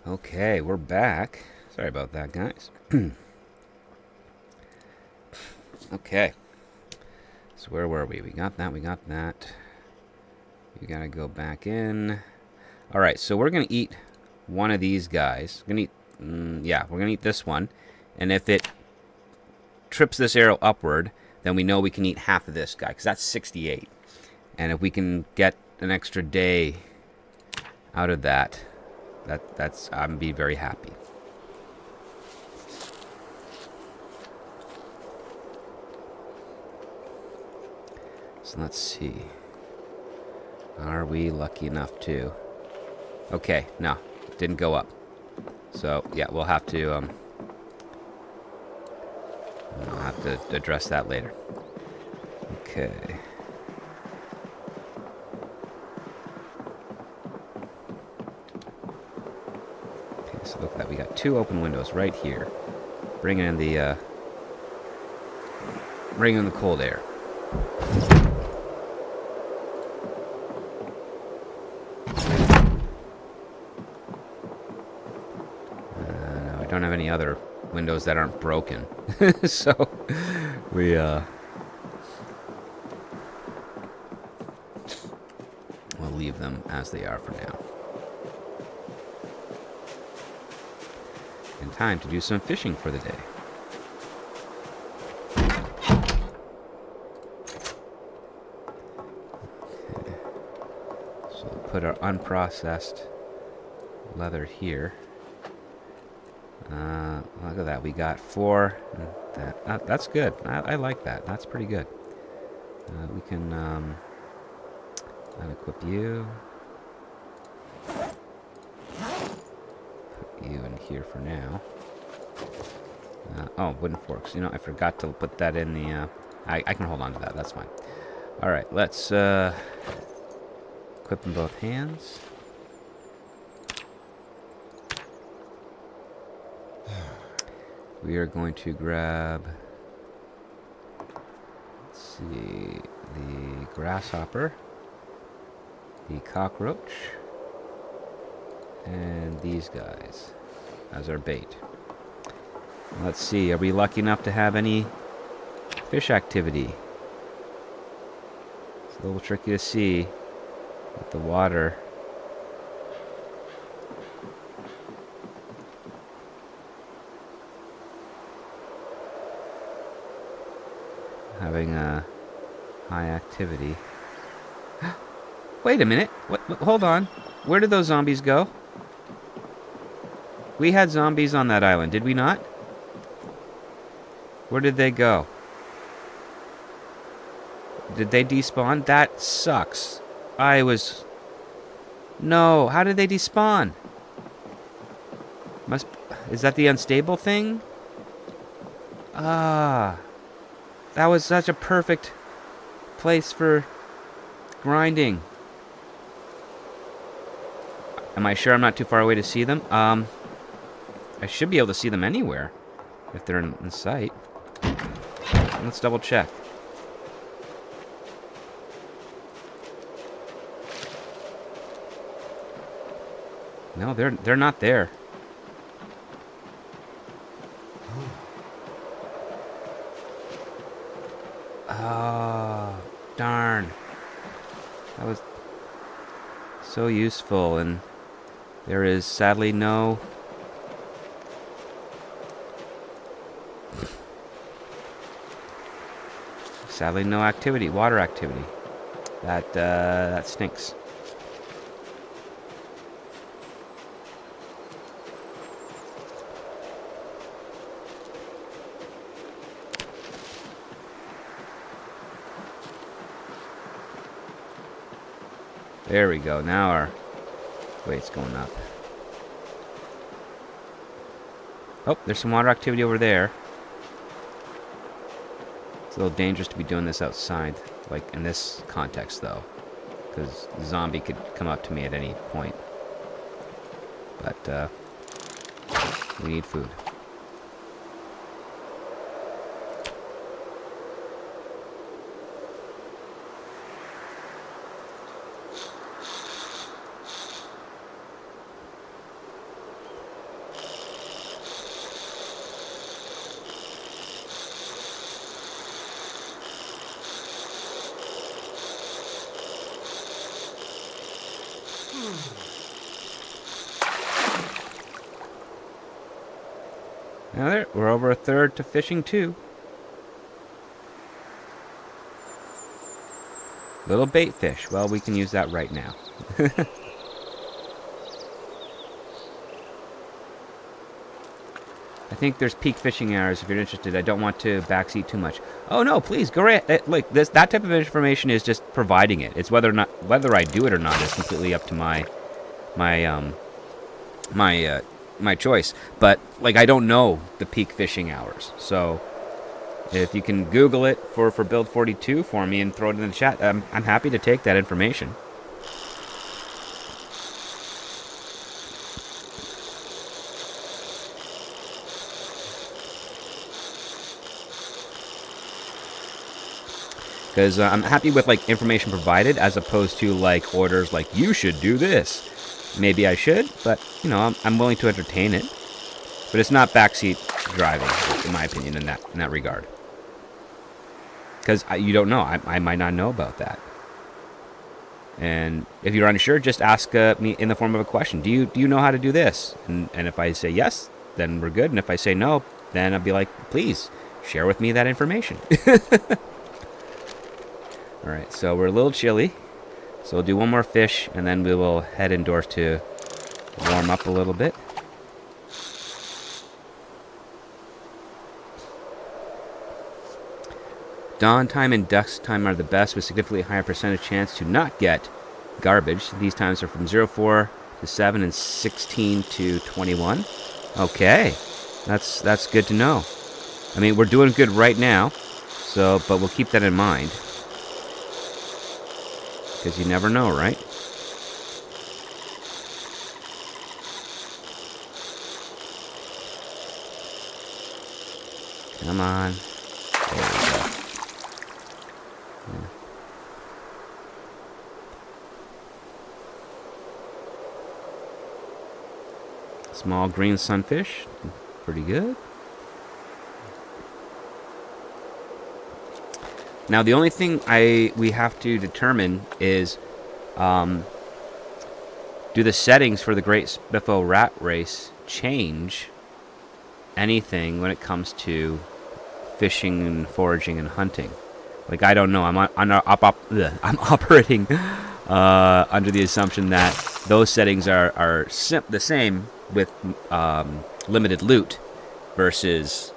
Okay, we're back. Sorry about that, guys. Okay. So where were we? We got that. We got that. You gotta go back in. All right, so we're gonna eat one of these guys. We're gonna eat, yeah, we're gonna eat this one, and if it trips this arrow upward, then we know we can eat half of this guy because that's 68. And if we can get an extra day out of that, that's I'm be very happy. So let's see. Are we lucky enough to? Okay, no, didn't go up. So yeah, we'll have to address that later. Okay. Okay, so look at that. We got 2 open windows right here, bringing in the cold air. No, I don't have any other windows that aren't broken, so we'll leave them as they are for now. And time to do some fishing for the day. Okay. So we'll put our unprocessed leather here. Look at that. We got 4. That's good. I like that. That's pretty good. We can unequip you. Put you in here for now. Oh, wooden forks. You know, I forgot to put that in the... I can hold on to that. That's fine. All right, let's equip in both hands. We are going to grab, let's see, the grasshopper, the cockroach, and these guys as our bait. Let's see, are we lucky enough to have any fish activity? It's a little tricky to see with the water. Having a high activity. Wait a minute. What? Hold on. Where did those zombies go? We had zombies on that island, did we not? Where did they go? Did they despawn? That sucks. No, how did they despawn? Is that the unstable thing? That was such a perfect place for grinding. Am I sure I'm not too far away to see them? I should be able to see them anywhere if they're in sight. Let's double check. No, they're not there. Oh, darn. That was so useful, and there is sadly no... Sadly no activity, water activity. That stinks. There we go. Now our weight's going up. Oh, there's some water activity over there. It's a little dangerous to be doing this outside, like in this context, though, because the zombie could come up to me at any point. But we need food. Now there, we're over a third to fishing too. Little bait fish. Well, we can use that right now. I think there's peak fishing hours if you're interested. I don't want to backseat too much. Oh no, please go right. Look, that type of information is just providing it. It's whether I do it or not is completely up to my choice. But like, I don't know the peak fishing hours, so if you can Google it for Build 42 for me and throw it in the chat, I'm happy to take that information. Because I'm happy with like information provided as opposed to like orders like you should do this. Maybe I should, but you know, I'm willing to entertain it. But it's not backseat driving, in my opinion, in that regard. Because you don't know. I might not know about that. And if you're unsure, just ask me in the form of a question. Do you know how to do this? And if I say yes, then we're good. And if I say no, then I'll be like, please share with me that information. All right, so we're a little chilly. So we'll do one more fish, and then we will head indoors to warm up a little bit. Dawn time and dusk time are the best, with significantly higher percentage chance to not get garbage. These times are from 04 to 7 and 16 to 21. Okay, that's good to know. I mean, we're doing good right now, so but we'll keep that in mind. Because you never know, right? Come on. There we go. Yeah. Small green sunfish. Pretty good. Now, the only thing we have to determine is, do the settings for the Great Spiffo Rat Race change anything when it comes to fishing and foraging and hunting? Like, I don't know. I'm operating under the assumption that those settings are the same with limited loot versus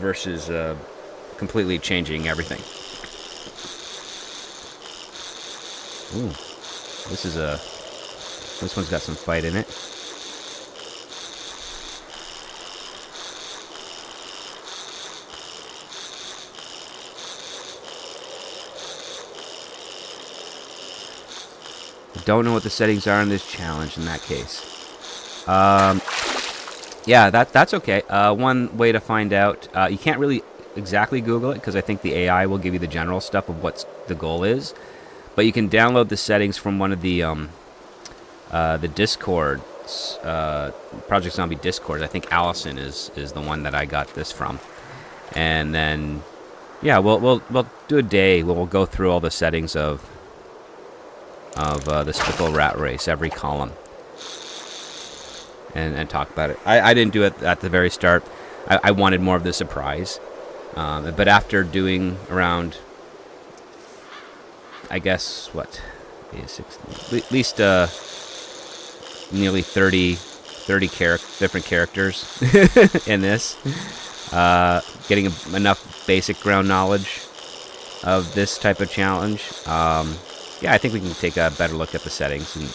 versus completely changing everything. Ooh, this one's got some fight in it. I don't know what the settings are in this challenge in that case. Yeah, that's okay. One way to find out, you can't really exactly Google it because I think the AI will give you the general stuff of what the goal is. But you can download the settings from one of the Discords, Project Zombie Discords. I think Allison is the one that I got this from. And then, yeah, we'll do a day where we'll go through all the settings of the Spiffo Rat Race, every column. And talk about it. I didn't do it at the very start. I wanted more of the surprise. But after doing around, I guess, what? At least nearly 30 different characters in this. Getting enough basic ground knowledge of this type of challenge. Yeah, I think we can take a better look at the settings and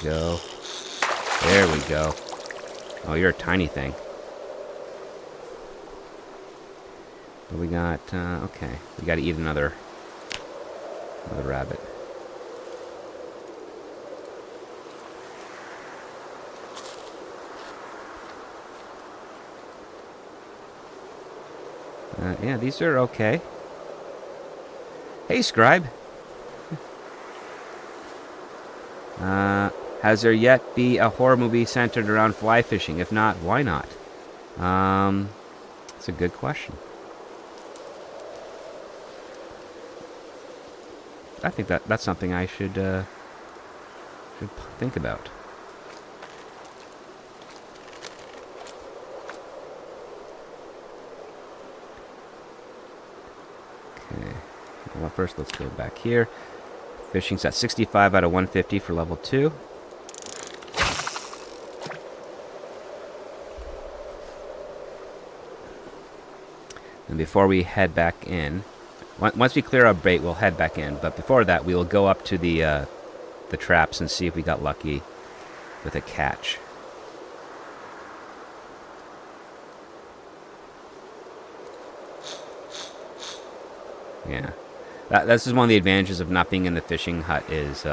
go. There we go. Oh, you're a tiny thing. But we got, okay. We got to eat another rabbit. Yeah, these are okay. Hey, Scribe. Has there yet be a horror movie centered around fly fishing? If not, why not? That's a good question. I think that's something I should think about. Okay. Well, first let's go back here. Fishing's at 65 out of 150 for level 2. And before we head back in, once we clear our bait, we'll head back in. But before that, we will go up to the traps and see if we got lucky with a catch. Yeah, this is one of the advantages of not being in the fishing hut is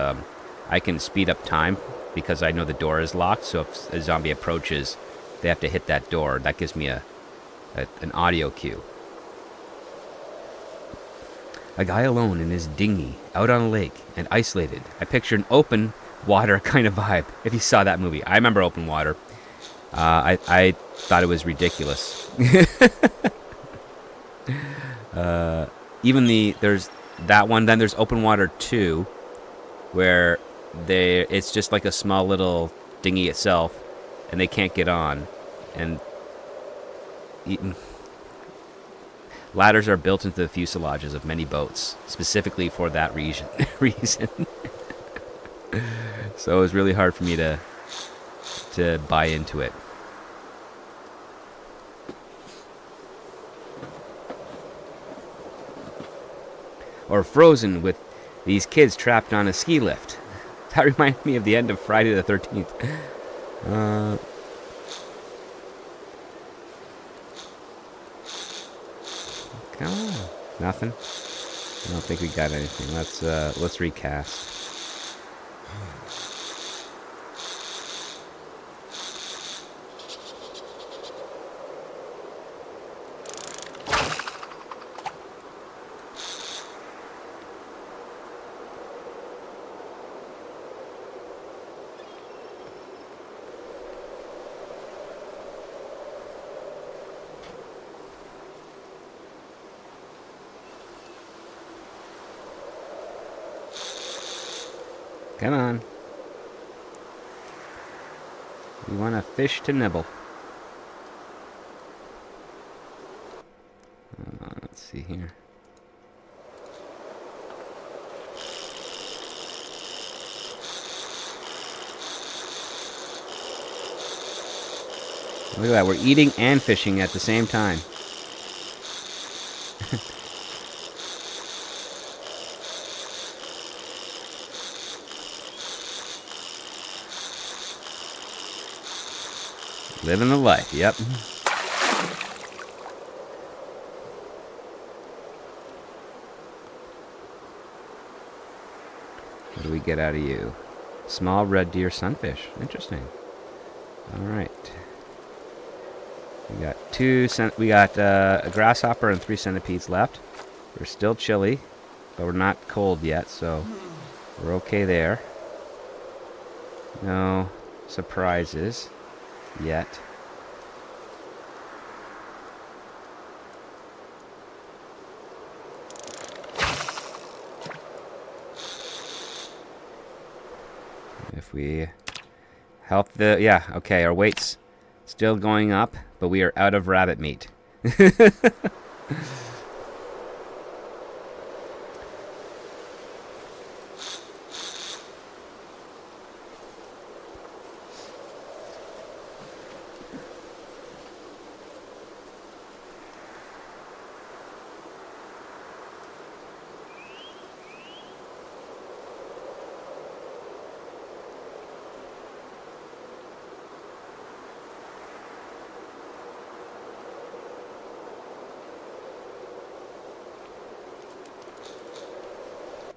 I can speed up time because I know the door is locked. So if a zombie approaches, they have to hit that door. That gives me an audio cue. A guy alone in his dinghy, out on a lake, and isolated. I picture an open water kind of vibe, if you saw that movie. I remember open water. I thought it was ridiculous. There's that one, then there's Open Water 2, where it's just like a small little dinghy itself, and they can't get on. And ladders are built into the fuselages of many boats, specifically for that reason. So it was really hard for me to buy into it. Or Frozen with these kids trapped on a ski lift. That reminded me of the end of Friday the 13th. Come on. Nothing? I don't think we got anything. Let's recast. Come on. We want a fish to nibble. Let's see here. Look at that, we're eating and fishing at the same time. Living the life, yep. What do we get out of you? Small red deer sunfish. Interesting. All right. We got a grasshopper and 3 centipedes left. We're still chilly, but we're not cold yet, so we're okay there. No surprises yet. If we help okay, our weight's still going up, but we are out of rabbit meat.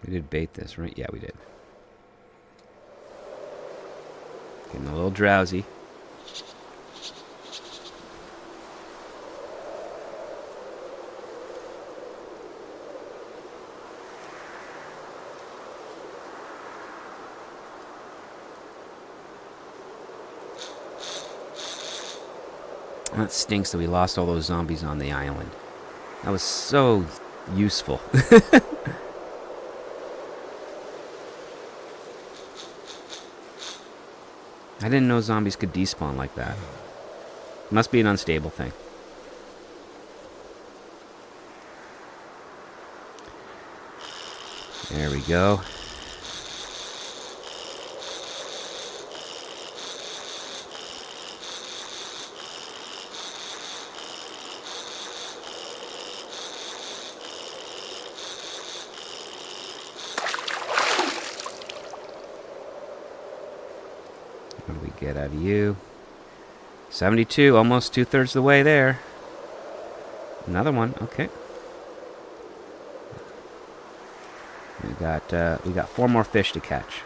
We did bait this, right? Yeah, we did. Getting a little drowsy. That stinks that we lost all those zombies on the island. That was so useful. I didn't know zombies could despawn like that. Must be an unstable thing. There we go. What do we get out of you? 72, almost 2/3 of the way there. Another one, okay. We got 4 more fish to catch.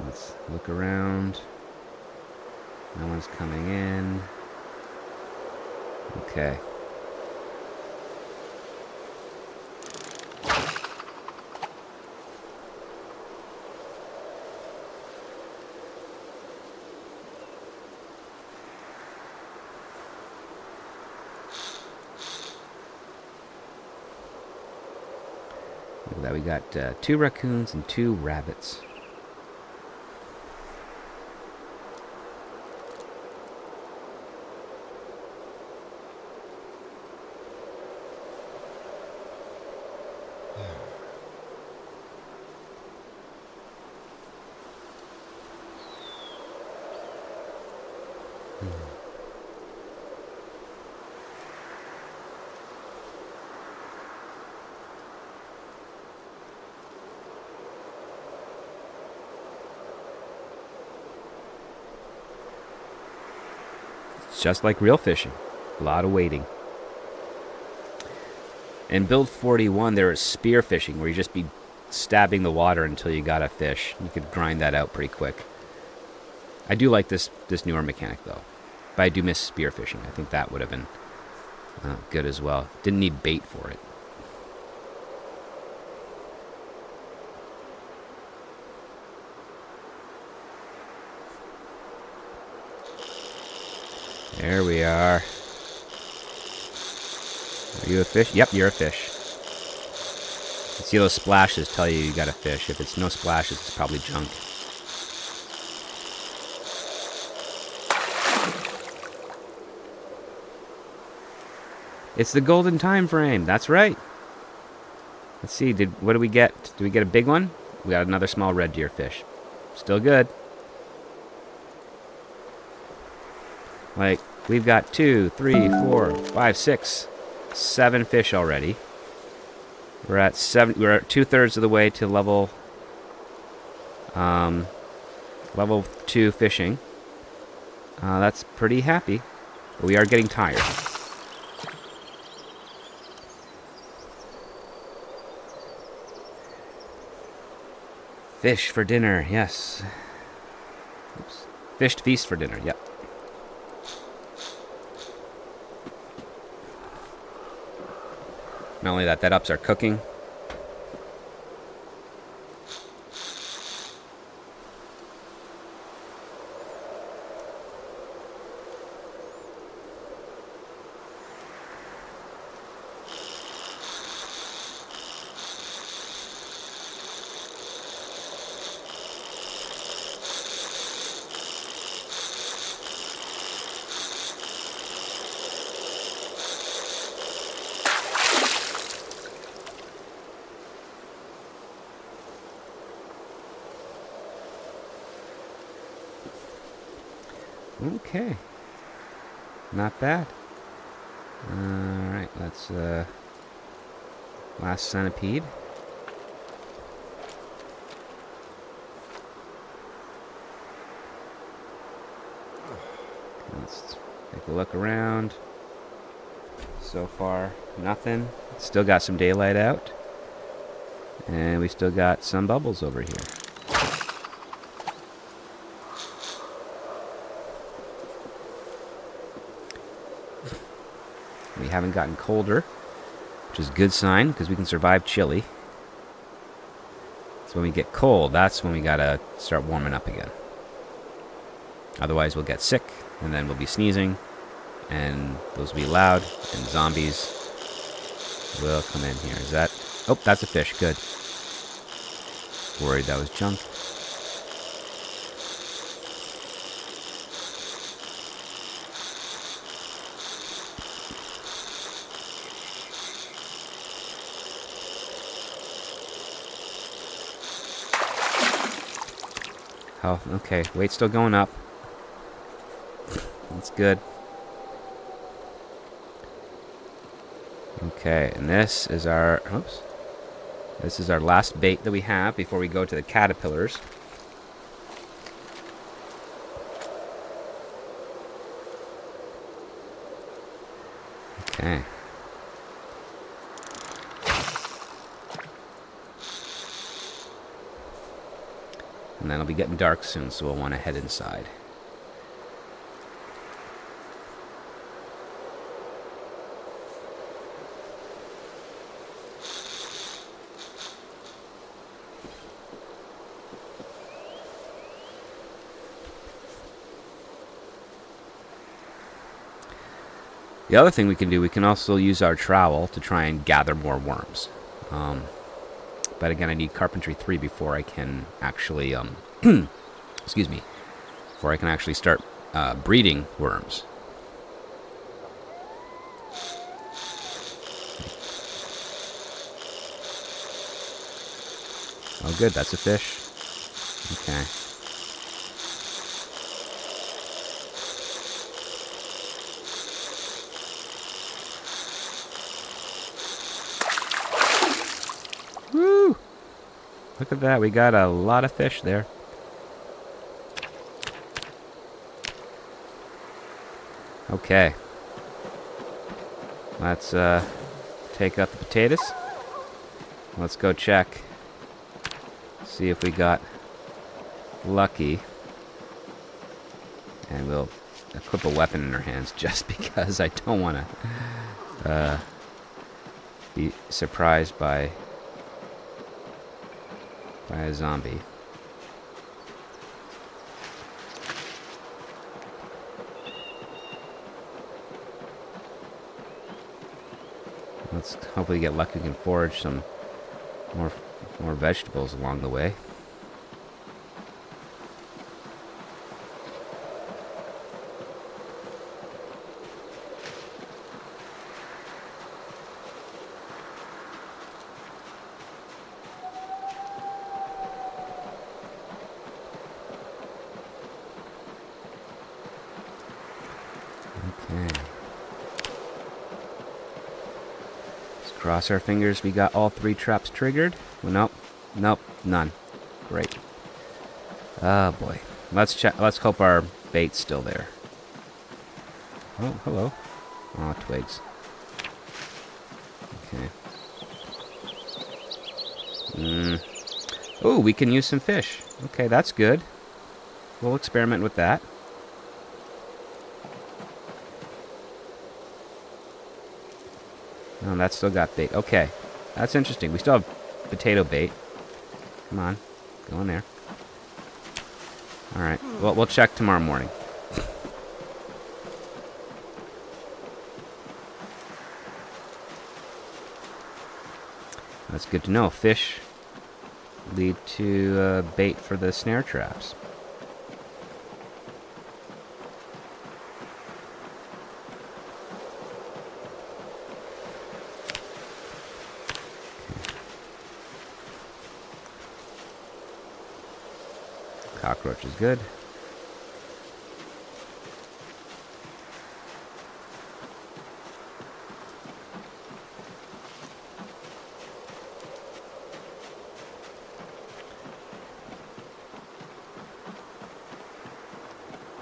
Let's look around. No one's coming in. Okay. Look at that, we got 2 raccoons and 2 rabbits. It's just like real fishing. A lot of waiting. In build 41, there is spear fishing, where you just be stabbing the water until you got a fish. You could grind that out pretty quick. I do like this newer mechanic, though. But I do miss spear fishing. I think that would have been good as well. Didn't need bait for it. There we are. Are you a fish? Yep, you're a fish. You see those splashes tell you got a fish. If it's no splashes, it's probably junk. It's the golden time frame. That's right. Let's see. What do we get? Did we get a big one? We got another small red deer fish. Still good. Like, we've got 2, 3, 4, 5, 6, 7 fish already. We're at 2/3 of the way to level 2 fishing. That's pretty happy. But we are getting tired. Fish for dinner, yes. Oops. Fish to feast for dinner, yep. Not only that ups our cooking. Okay. Not bad. Alright, let's last centipede. Let's take a look around. So far, nothing. Still got some daylight out. And we still got some bubbles over here. We haven't gotten colder, which is a good sign because we can survive chilly. So when we get cold, that's when we gotta start warming up again. Otherwise we'll get sick, and then we'll be sneezing, and those will be loud, and zombies will come in here. Is that... Oh, that's a fish. Good. Worried that was junk. Oh, okay. Weight's still going up. That's good. Okay, and this is our... Oops. This is our last bait that we have before we go to the caterpillars. Okay. And then it'll be getting dark soon, so we'll want to head inside. The other thing we can do, we can also use our trowel to try and gather more worms. But again, I need carpentry 3 before I can actually, excuse me, before I can actually start breeding worms. Oh, good, that's a fish. Okay. Woo! Look at that, we got a lot of fish there. Okay. Let's take out the potatoes. Let's go check. See if we got lucky. And we'll equip a weapon in our hands just because I don't want to be surprised by a zombie. Let's hopefully get lucky. We can forage some more vegetables along the way. Okay. Cross our fingers, we got all 3 traps triggered. Well, nope, none. Great. Oh boy. Let's check. Let's hope our bait's still there. Oh, hello. Oh, twigs. Okay. Oh, we can use some fish. Okay, that's good. We'll experiment with that. Oh, that's still got bait. Okay. That's interesting. We still have potato bait. Come on. Go in there. Alright. Well, we'll check tomorrow morning. That's good to know. Fish lead to bait for the snare traps. Cockroach is good.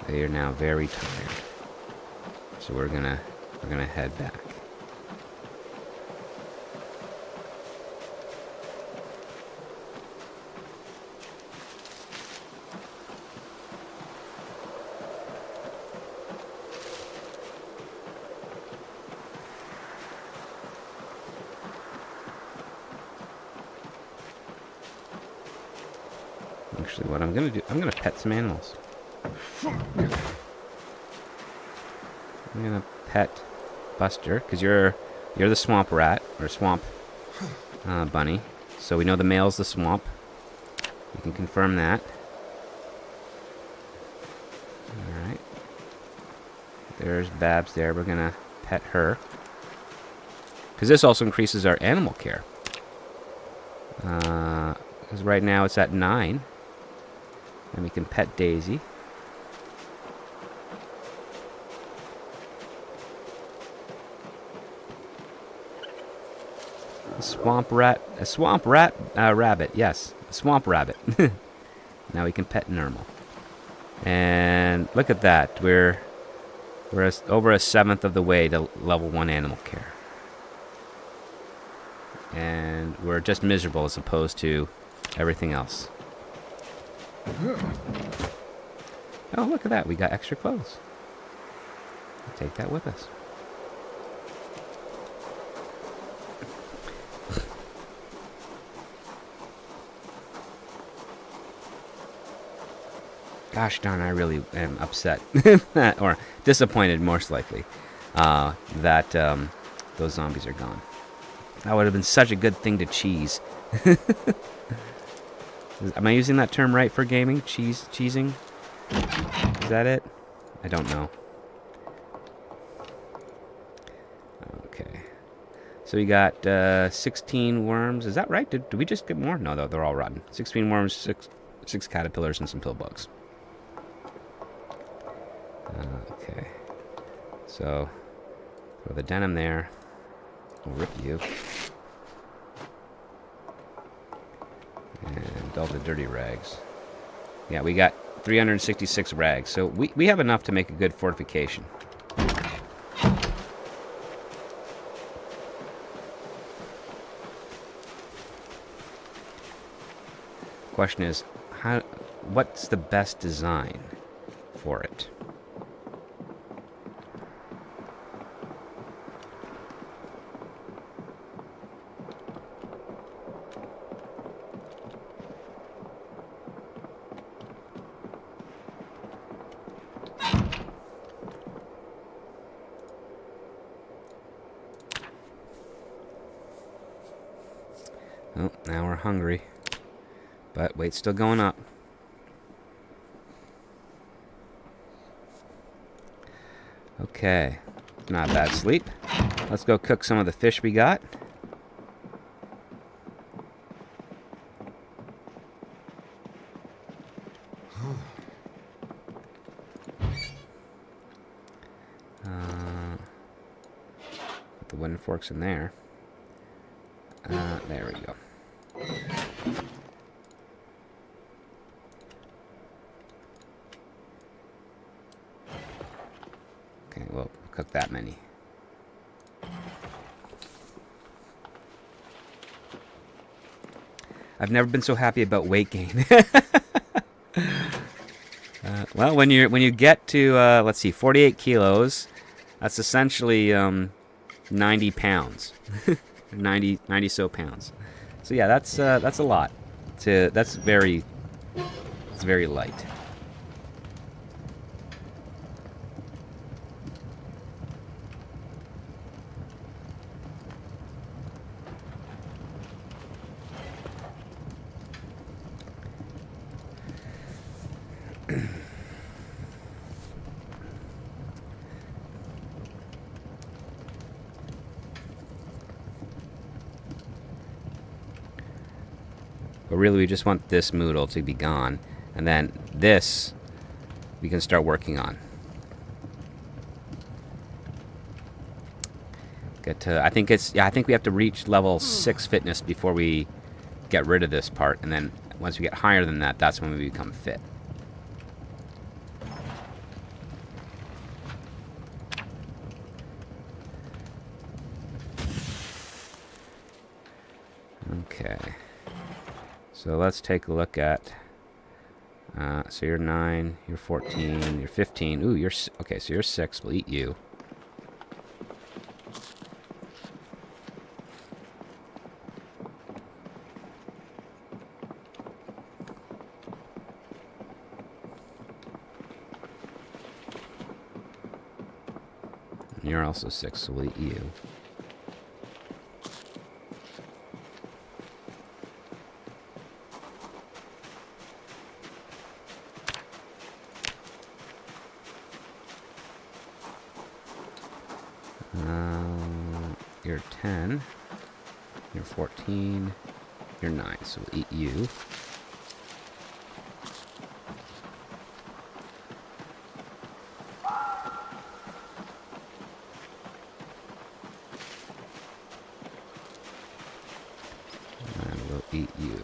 They are now very tired, so we're gonna head back. Actually, what I'm gonna do, I'm gonna pet some animals. I'm gonna pet Buster, because you're the swamp rat, or swamp bunny. So we know the male's the swamp. We can confirm that. Alright. There's Babs there. We're going to pet her. Because this also increases our animal care. Because right now it's at 9. And we can pet Daisy. A swamp rat, rabbit, yes, a swamp rabbit. Now we can pet Normal. And look at that, we're over a 1/7 of the way to level 1 animal care. And we're just miserable as opposed to everything else. Oh, look at that, we got extra clothes. We'll take that with us. Gosh darn, I really am upset. Or disappointed, most likely, that those zombies are gone. That would have been such a good thing to cheese. Am I using that term right for gaming? Cheesing? Is that it? I don't know. Okay. So we got 16 worms. Is that right? Did we just get more? No, they're all rotten. 16 worms, 6 caterpillars, and some pill bugs. Okay, so throw the denim there. We'll rip you. And all the dirty rags. Yeah, we got 366 rags, so we have enough to make a good fortification. Question is, what's the best design for it? Oh, now we're hungry. But weight's still going up. Okay. Not a bad sleep. Let's go cook some of the fish we got. Put the wooden forks in there. There we go. Okay, well, cook that many. I've never been so happy about weight gain. Well, when you get to let's see, 48 kilos, that's essentially 90 pounds. 90 so pounds. So yeah, that's a lot. It's very light. But really, we just want this moodle to be gone, and then this we can start working on. I think we have to reach level 6 fitness before we get rid of this part, and then once we get higher than that, that's when we become fit. Okay. So let's take a look at, so you're 9, you're 14, you're 15. Ooh, okay, so you're 6, we'll eat you. And you're also 6, so we'll eat you. You're 10. You're 14. You're 9, so we'll eat you. And we'll eat you.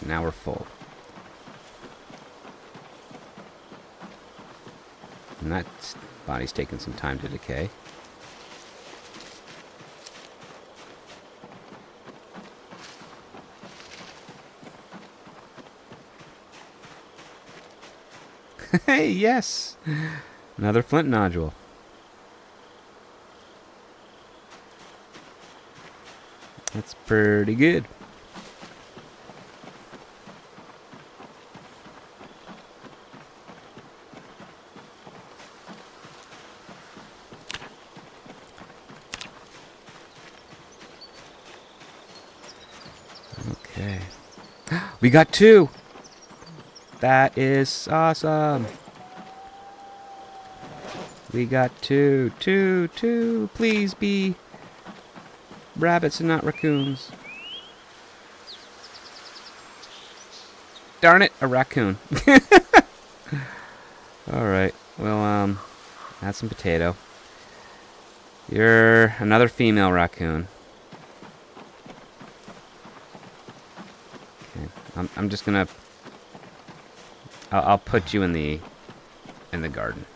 Now we're full. And that body's taking some time to decay. Hey, yes! Another flint nodule. That's pretty good. Okay. We got 2! That is awesome! We got 2. 2. Please be rabbits and not raccoons. Darn it, a raccoon. Alright, well, that's some potato. You're another female raccoon. Okay, I'm just gonna... I'll put you in the garden.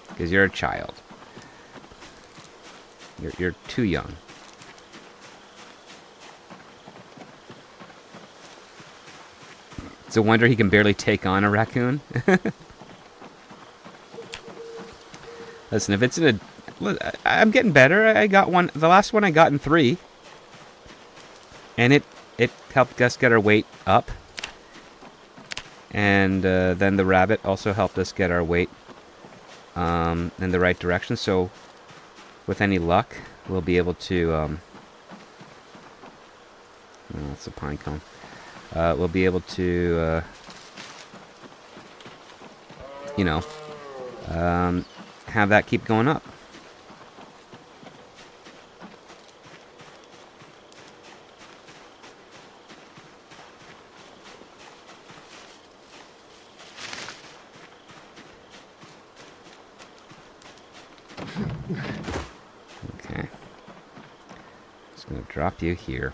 Because you're a child. You're too young. It's a wonder he can barely take on a raccoon. Listen, if it's in a... I'm getting better. I got one... The last one I got in 3. And it helped us get our weight up. And then the rabbit also helped us get our weight in the right direction. So with any luck, we'll be able to... oh, it's a pine cone. We'll be able to, you know, have that keep going up. Okay. Just gonna drop you here.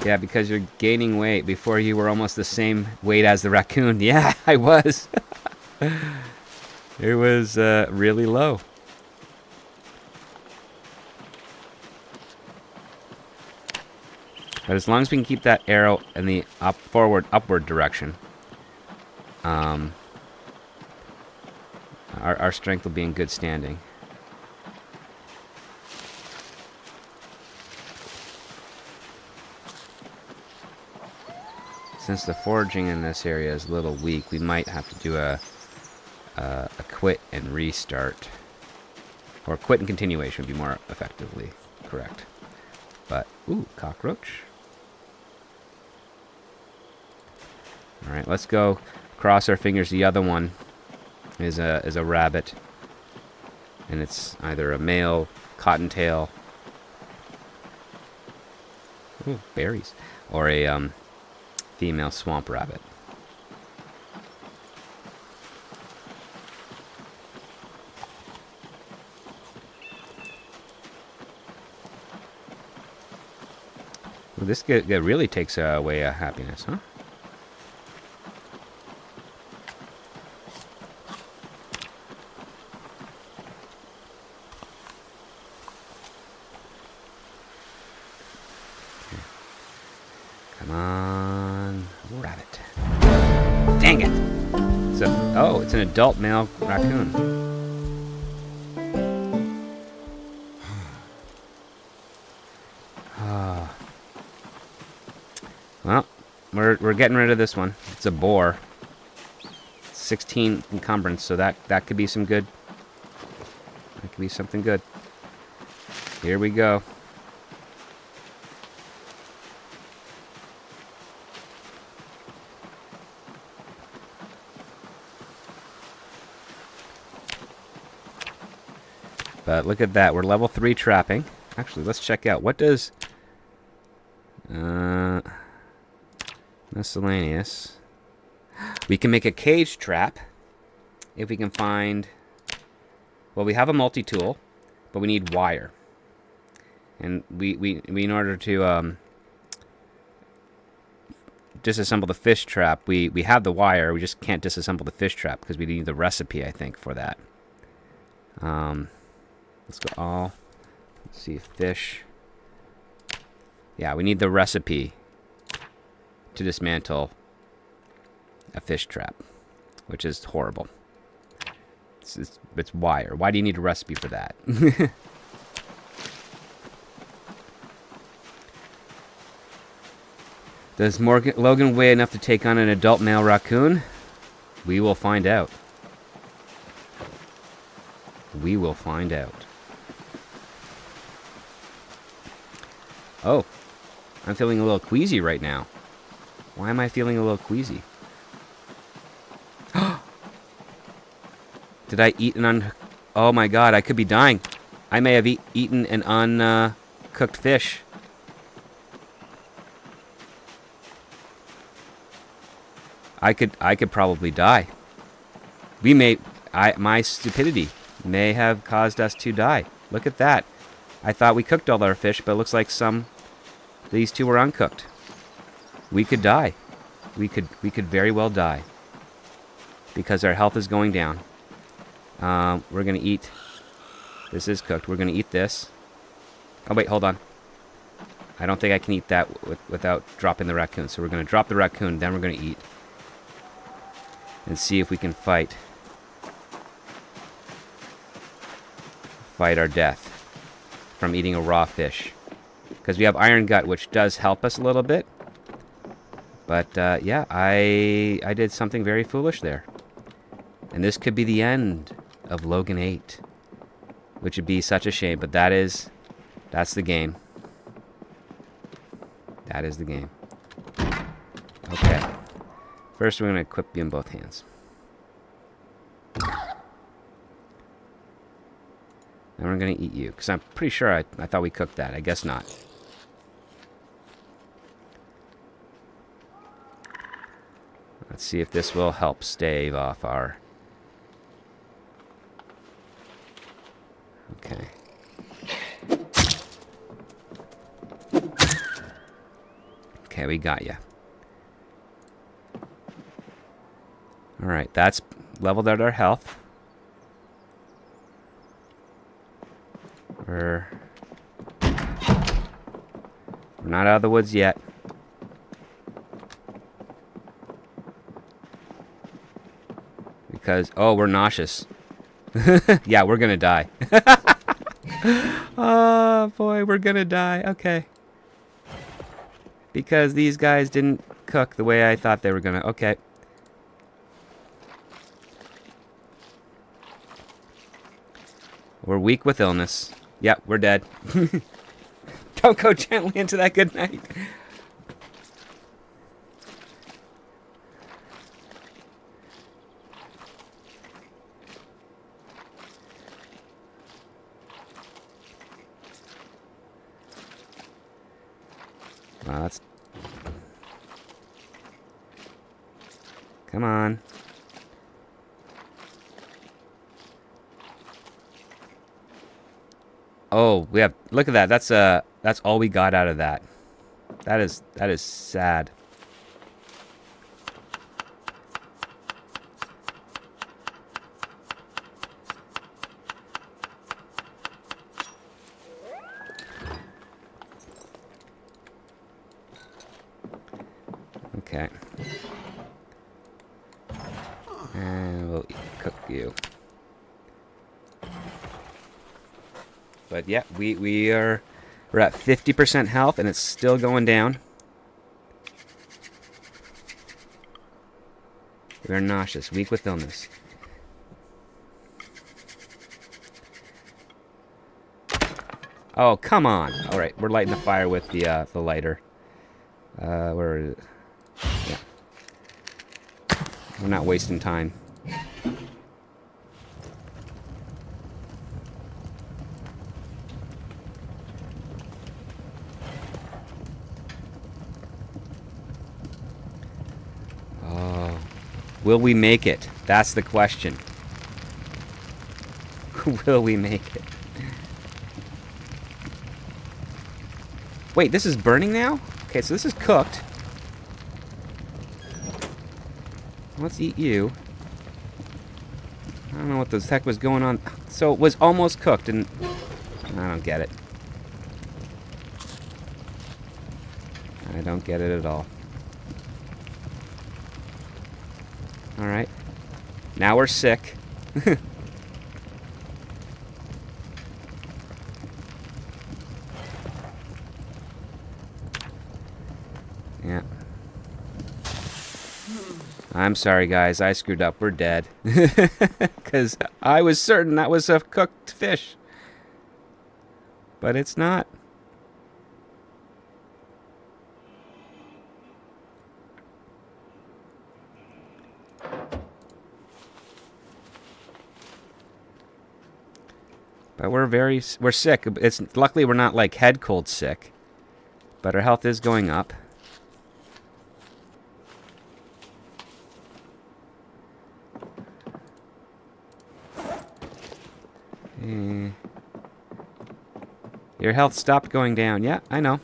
Yeah, because you're gaining weight. Before you were almost the same weight as the raccoon. Yeah, I was. It was really low. But as long as we can keep that arrow in the upward direction, our strength will be in good standing. Since the foraging in this area is a little weak, we might have to do a quit and restart. Or quit and continuation would be more effectively correct. But, ooh, cockroach. Alright, let's go cross our fingers. The other one is a rabbit. And it's either a male cottontail. Ooh, berries. Or a female swamp rabbit. Well, this really takes away happiness, huh? Come on, rabbit. Dang it! So, oh, it's an adult male raccoon. Well, we're getting rid of this one. It's a boar. 16 encumbrance, so that could be some good That could be something good. Here we go. But look at that. We're level 3 trapping. Actually, let's check out. What does... miscellaneous. We can make a cage trap if we can find... Well, we have a multi-tool, but we need wire. And we in order to disassemble the fish trap, we have the wire. We just can't disassemble the fish trap because we need the recipe, I think, for that. Let's go all. Let's see, fish. Yeah, we need the recipe to dismantle a fish trap, which is horrible. It's wire. Why do you need a recipe for that? Does Logan weigh enough to take on an adult male raccoon? We will find out. We will find out. Oh, I'm feeling a little queasy right now. Why am I feeling a little queasy? Did I eat an Oh my god, I could be dying. I may have eaten an uncooked fish. I could probably die. My stupidity may have caused us to die. Look at that. I thought we cooked all our fish, but it looks like these two were uncooked. We could die. We could very well die. Because our health is going down. We're gonna eat. This is cooked. We're gonna eat this. Oh wait, hold on. I don't think I can eat that without dropping the raccoon. So we're gonna drop the raccoon, then we're gonna eat. And see if we can fight our death from eating a raw fish. Because we have iron gut, which does help us a little bit. But yeah, I did something very foolish there. And this could be the end of Logan 8. Which would be such a shame, but that's the game. That is the game. Okay. First, we're going to equip you in both hands. And we're going to eat you, because I'm pretty sure I thought we cooked that. I guess not. Let's see if this will help stave off our... Okay. Okay, we got you. Alright, that's leveled out our health. We're not out of the woods yet. Because, oh, we're nauseous. Yeah, we're gonna die. Oh, boy, we're gonna die. Okay. Because these guys didn't cook the way I thought they were gonna. Okay. We're weak with illness. Yep, we're dead. Don't go gently into that good night. Wow, that's... Come on. Oh, we have... Look at that. That's all we got out of that. That is sad. Okay. And we'll cook you. But yeah, we're at 50% health and it's still going down. We're nauseous, weak with illness. Oh, come on. All right, we're lighting the fire with the lighter. Where is it? Yeah. We're not wasting time. Oh. Will we make it? That's the question. Will we make it? Wait, this is burning now? Okay, so this is cooked. Let's eat you. I don't know what the heck was going on. So it was almost cooked, and I don't get it. I don't get it at all. Alright. Now we're sick. Yeah. I'm sorry, guys. I screwed up. We're dead. Because I was certain that was a cooked fish. But it's not. But we're sick. Luckily we're not like head cold sick. But our health is going up. Your health stopped going down. Yeah, I know.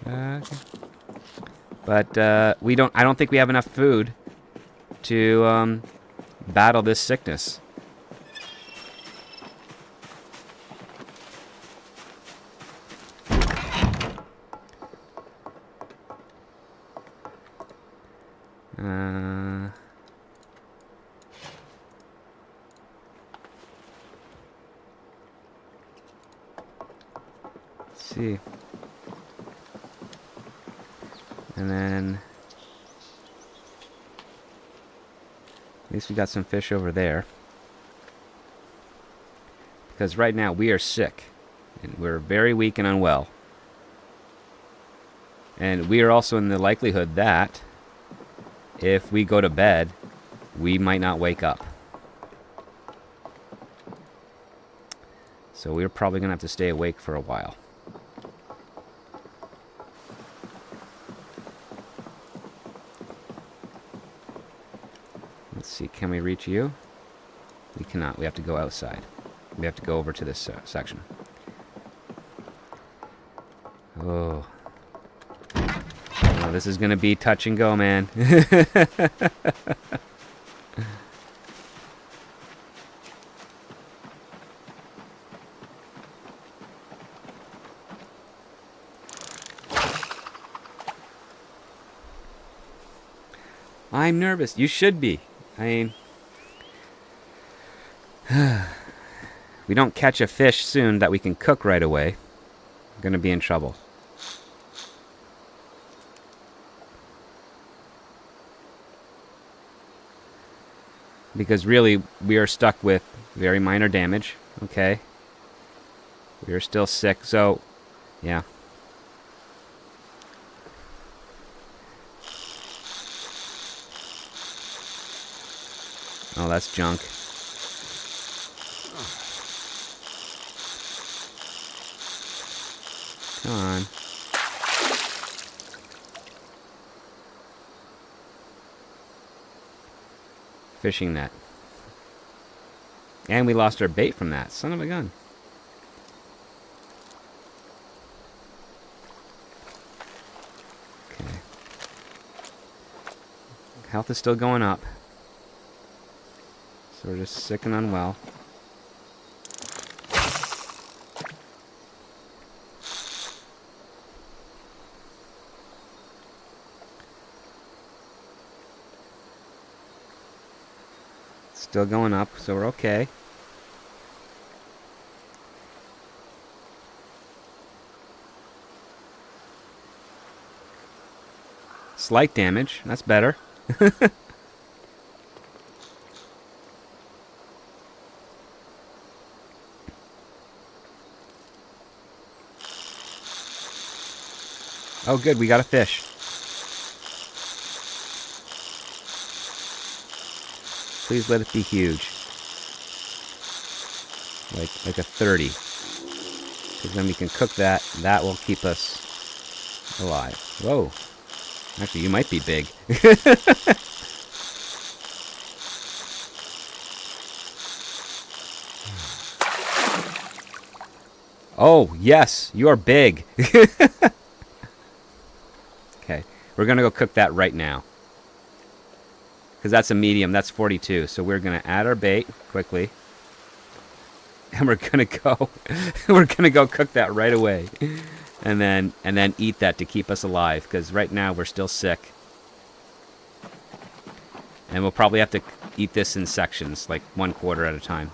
Okay. But I don't think we have enough food to battle this sickness. Let's see. And then at least we got some fish over there. Because right now we are sick. And we're very weak and unwell. And we are also in the likelihood that if we go to bed, we might not wake up. So we're probably going to have to stay awake for a while. Let's see, can we reach you? We cannot. We have to go outside. We have to go over to this section. Oh. Oh, this is going to be touch and go, man. I'm nervous. You should be. I mean, we don't catch a fish soon that we can cook right away. We're going to be in trouble. Because really, we are stuck with very minor damage. Okay. We are still sick, so, yeah. Oh, that's junk. Come on. Fishing net. And we lost our bait from that. Son of a gun. Okay. Health is still going up. So we're just sick and unwell. Still going up, so we're okay. Slight damage, that's better. Oh, good. We got a fish. Please let it be huge. Like a 30. Because then we can cook that. That will keep us alive. Whoa. Actually, you might be big. Oh, yes. You are big. Okay. We're going to go cook that right now. Because that's a medium. That's 42. So we're going to add our bait quickly. And we're going to go we're going to go cook that right away. And then eat that to keep us alive, because right now we're still sick. And we'll probably have to eat this in sections, like 1/4 at a time.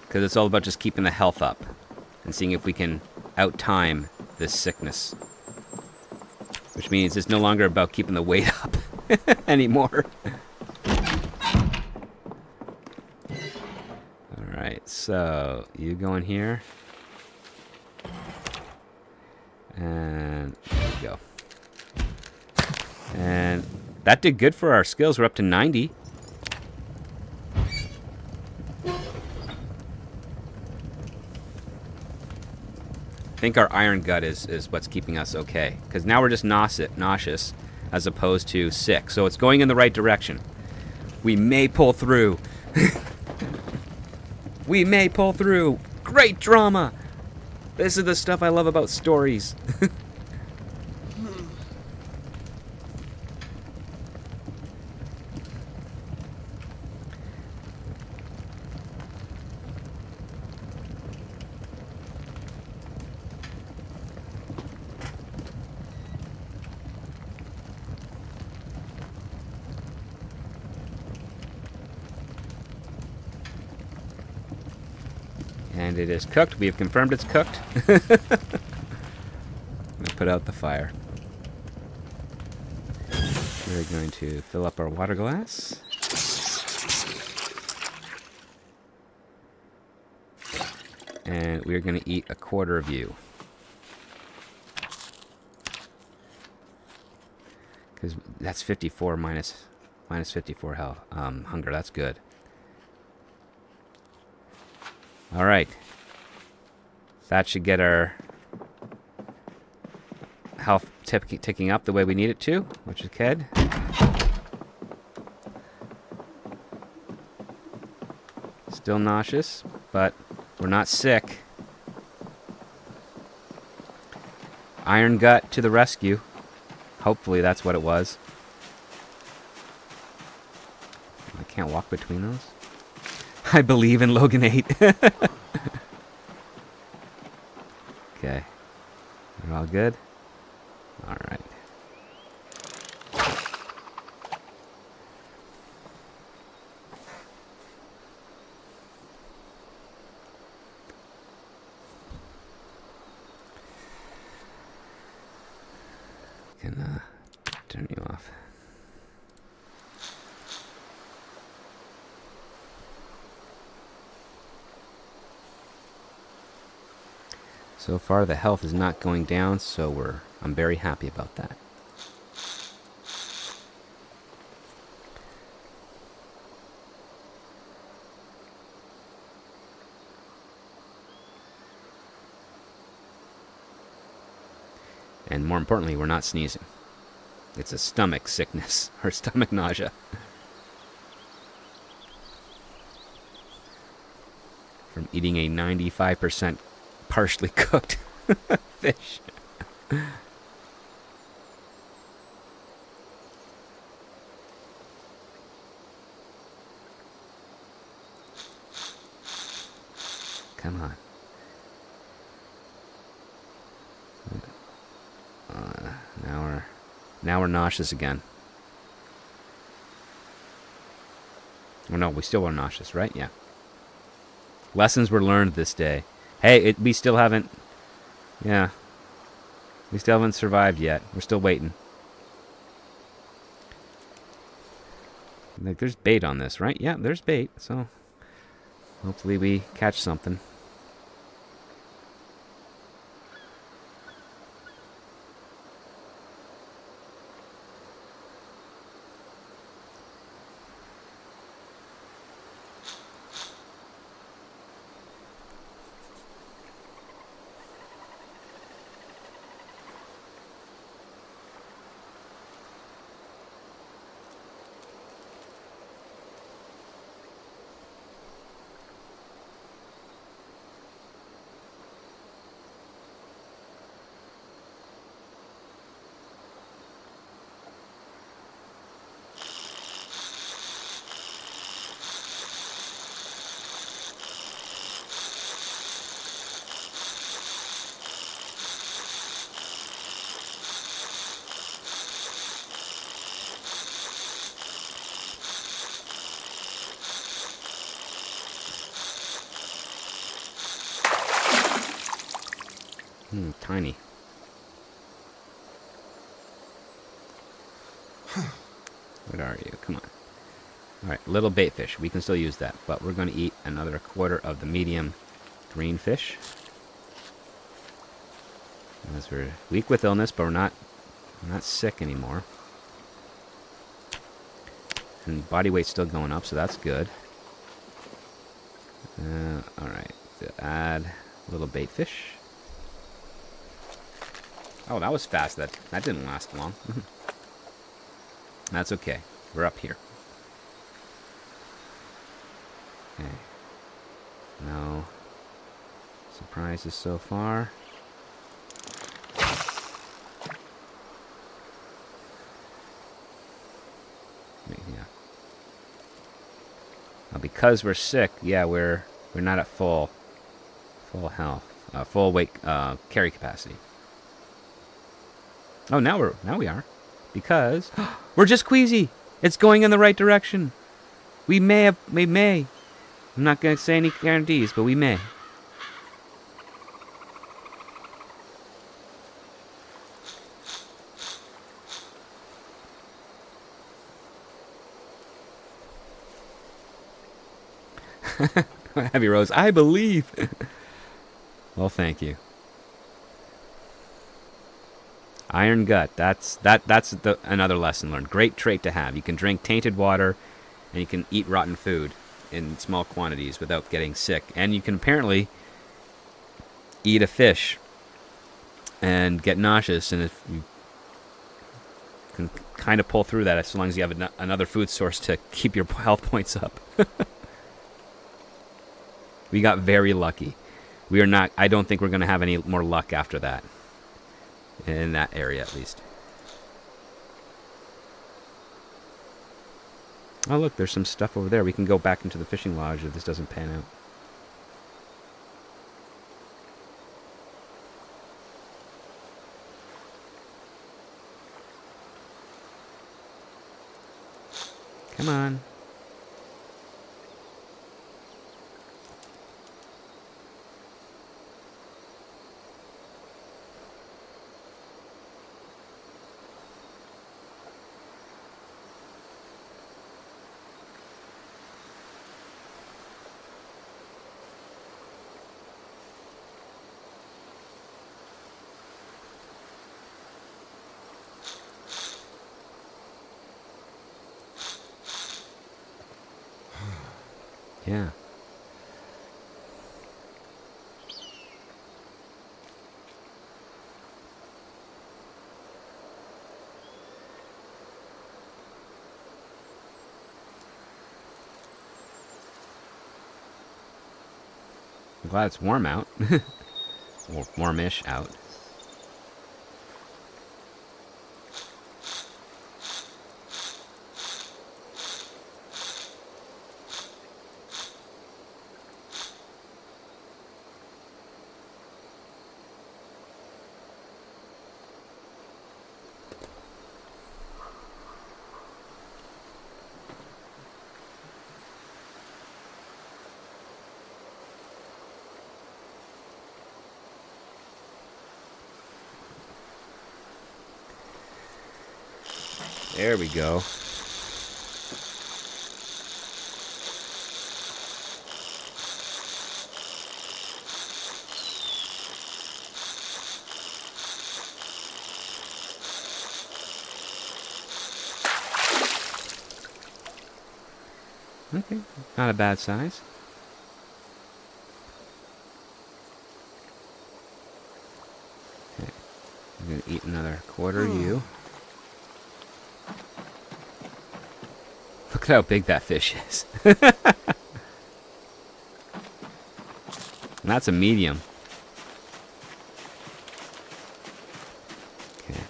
Because it's all about just keeping the health up and seeing if we can outtime this sickness. Which means it's no longer about keeping the weight up anymore. Alright, so you go in here. And there we go. And that did good for our skills. We're up to 90. I think our iron gut is what's keeping us okay. Because now we're just nauseous as opposed to sick. So it's going in the right direction. We may pull through. We may pull through. Great drama. This is the stuff I love about stories. And it is cooked. We have confirmed it's cooked. We'll put out the fire. We're going to fill up our water glass. And we're going to eat 1/4 of you. Because that's 54 minus 54 health, hunger. That's good. All right. That should get our health ticking up the way we need it to, which is good. Still nauseous, but we're not sick. Iron gut to the rescue. Hopefully that's what it was. I can't walk between those. I believe in Logan 8. Okay. We're all good? Alright. Can turn you off. So far, the health is not going down, so I'm very happy about that. And more importantly, we're not sneezing. It's a stomach sickness, or stomach nausea. From eating a 95% partially cooked fish. Come on. Now we're nauseous again. Oh no, we still are nauseous, right? Yeah. Lessons were learned this day. Hey, we still haven't... Yeah. We still haven't survived yet. We're still waiting. Like, there's bait on this, right? Yeah, there's bait, so... Hopefully we catch something. Tiny. What are you? Come on. Alright, little bait fish. We can still use that, but we're going to eat another quarter of the medium green fish. As we're weak with illness, but we're not sick anymore. And body weight's still going up, so that's good. Alright, so add a little bait fish. Oh, that was fast. That didn't last long. That's okay. We're up here. Okay. No surprises so far. Yeah. Now because we're sick, yeah, we're not at full health, full weight carry capacity. Oh, now we are, because we're just queasy. It's going in the right direction. We may. I'm not gonna say any guarantees, but we may. Heavy Rose, I believe. Well, thank you. Iron gut. That's another lesson learned. Great trait to have. You can drink tainted water, and you can eat rotten food in small quantities without getting sick. And you can apparently eat a fish and get nauseous, and if you can kind of pull through that as long as you have another food source to keep your health points up. We got very lucky. We are not. I don't think we're going to have any more luck after that. In that area, at least. Oh, look, there's some stuff over there. We can go back into the fishing lodge if this doesn't pan out. Come on. Yeah. I'm glad it's warm out. Or warmish out. There we go. Okay, not a bad size. Okay, I'm gonna eat another quarter you. Look at how big that fish is. And that's a medium. Okay.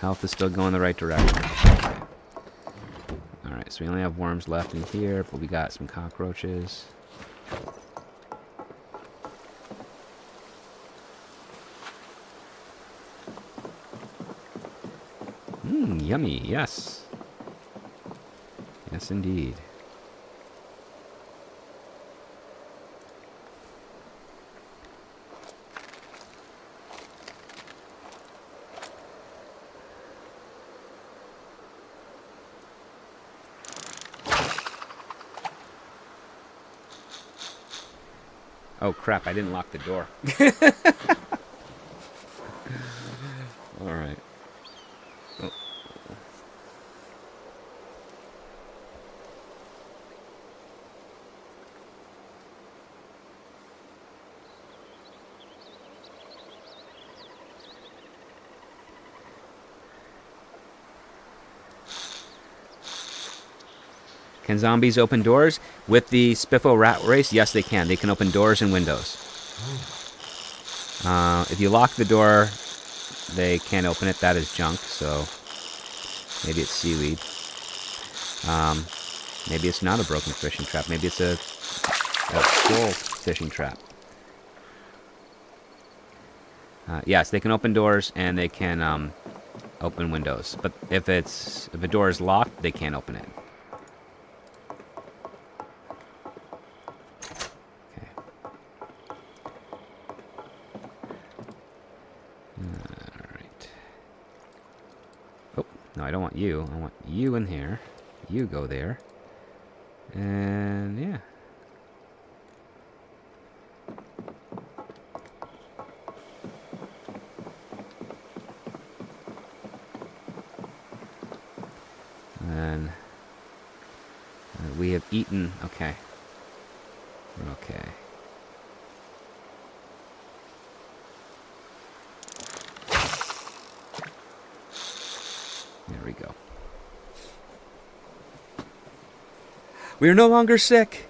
Health is still going the right direction. Okay. Alright, so we only have worms left in here, but we got some cockroaches. Yummy, yes. Yes, indeed. Oh, crap, I didn't lock the door. Alright. Oh. Can zombies open doors? With the Spiffo Rat Race, yes, they can. They can open doors and windows. If you lock the door, they can't open it. That is junk, so maybe it's seaweed. Maybe it's not a broken fishing trap. Maybe it's a full fishing trap. Yes, they can open doors and they can open windows. But if a door is locked, they can't open it. Okay. All right. Oh no, I don't want you. I want you in here. You go there. And yeah. And we have eaten. Okay. We're okay. There we go. We are no longer sick.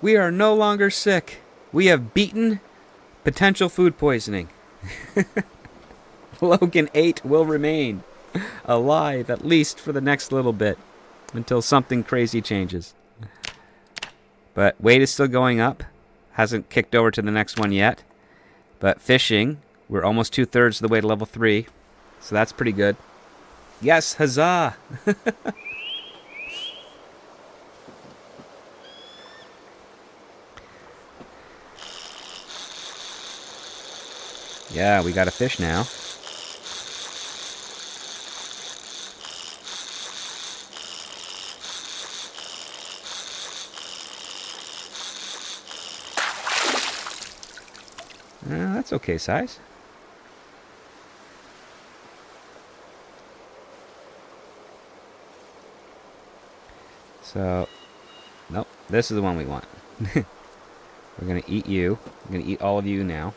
We are no longer sick. We have beaten potential food poisoning. Logan 8 will remain alive, at least for the next little bit, until something crazy changes. But weight is still going up. Hasn't kicked over to the next one yet. But fishing, we're almost 2/3 of the way to level 3. So that's pretty good. Yes, huzzah! Yeah, we got a fish now. That's okay size. So, nope, this is the one we want. We're going to eat you. I'm going to eat all of you now.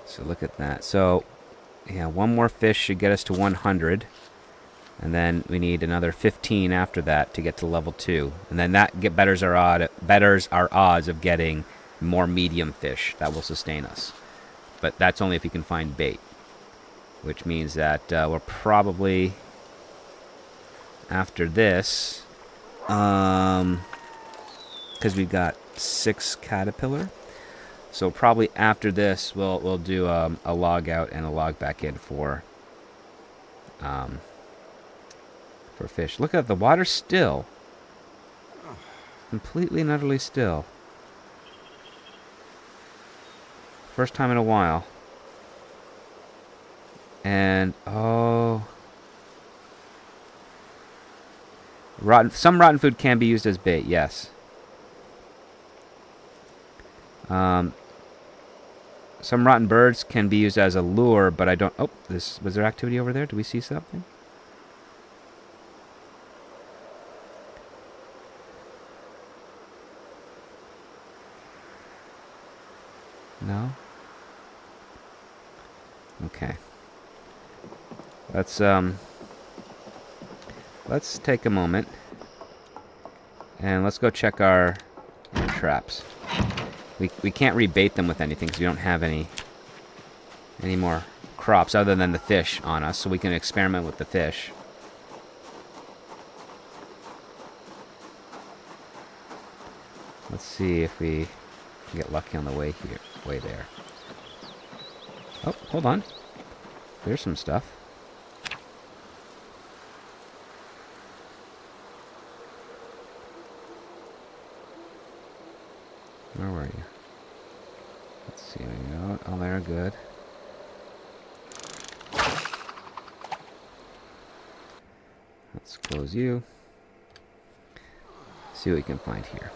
So look at that. So, yeah, one more fish should get us to 100. And then we need another 15 after that to get to level 2. And then that betters our odds of getting more medium fish that will sustain us. But that's only if we can find bait. Which means that we're probably, after this, because we've got 6 caterpillar. So probably after this, we'll do a log out and a log back in for fish. Look at the water still. Completely and utterly still. First time in a while. And, oh. Some rotten food can be used as bait, yes. Some rotten birds can be used as a lure, but I don't... Oh, was there activity over there? Do we see something? No? Okay. Let's take a moment and let's go check our traps. We can't rebait them with anything because we don't have any more crops other than the fish on us, so we can experiment with the fish. Let's see if we can get lucky on the way there. Oh, hold on. There's some stuff. Where were you? Let's see. Oh, they're good. Let's close you. See what we can find here.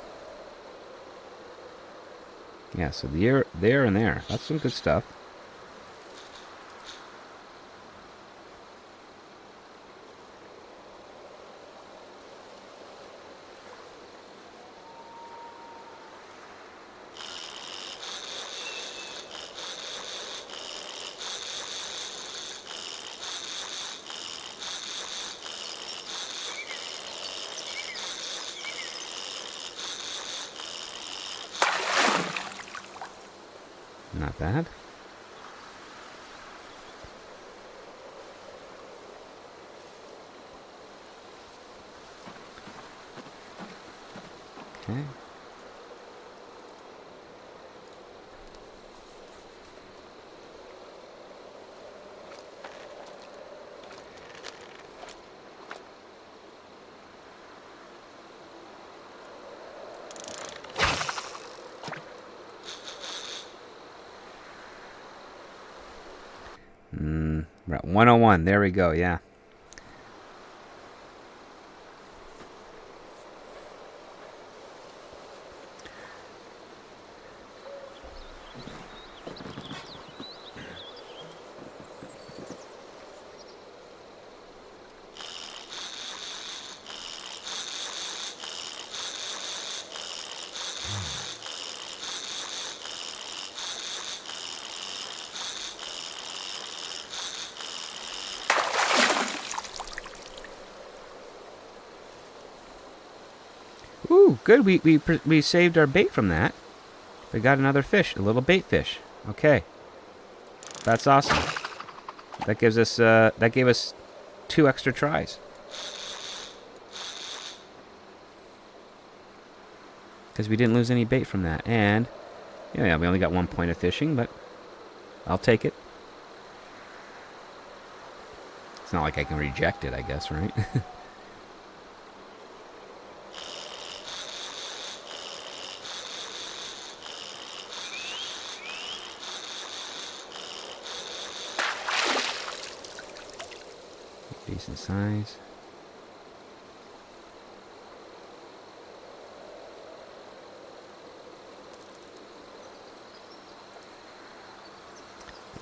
Yeah, so there and there. That's some good stuff. Not bad. Okay. We're at 101. There we go. Yeah. Ooh, good. We saved our bait from that. We got another fish, a little bait fish. Okay, that's awesome. That gives us that gave us 2 extra tries. Because we didn't lose any bait from that, and yeah, we only got 1 point of fishing, but I'll take it. It's not like I can reject it, I guess, right? Decent size.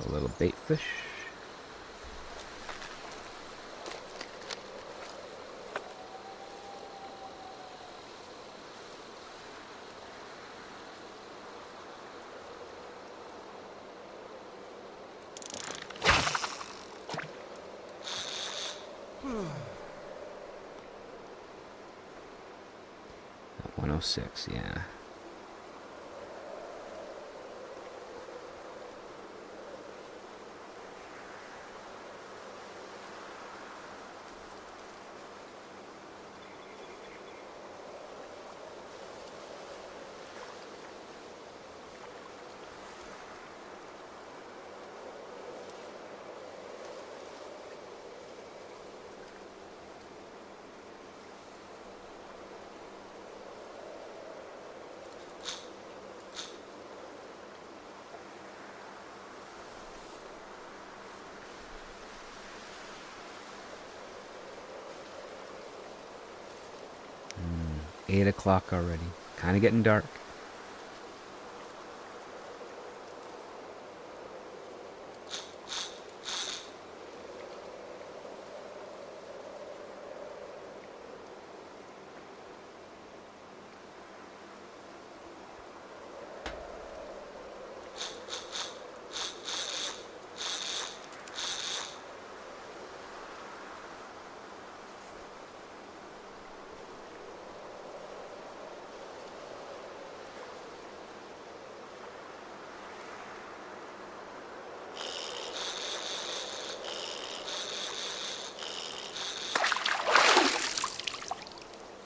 A little bait fish. At 106, yeah. Mm, 8 o'clock already. Kind of getting dark.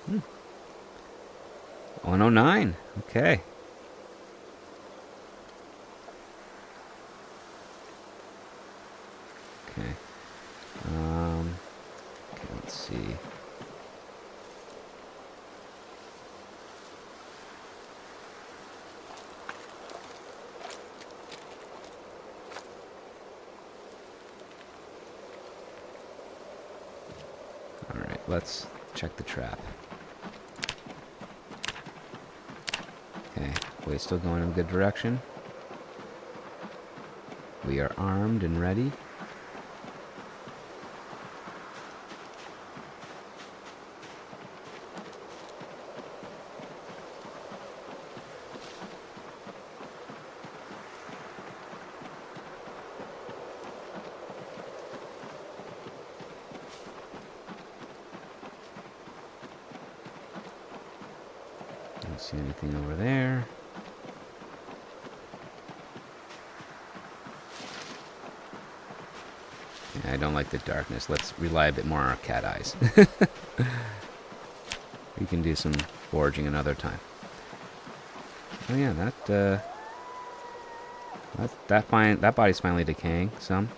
Hmm. 109. Okay. Okay. Okay, let's see. All right, let's check the trap. We're still going in a good direction. We are armed and ready. Don't see anything over there. Yeah, I don't like the darkness. Let's rely a bit more on our cat eyes. We can do some foraging another time. Oh yeah, that body's finally decaying some.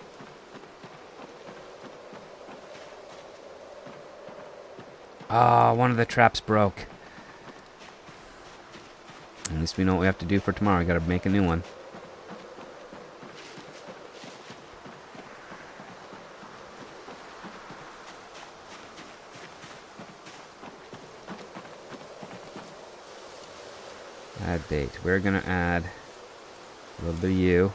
Ah, one of the traps broke. At least we know what we have to do for tomorrow. We gotta make a new one. Add bait. We're gonna add a little bit of you.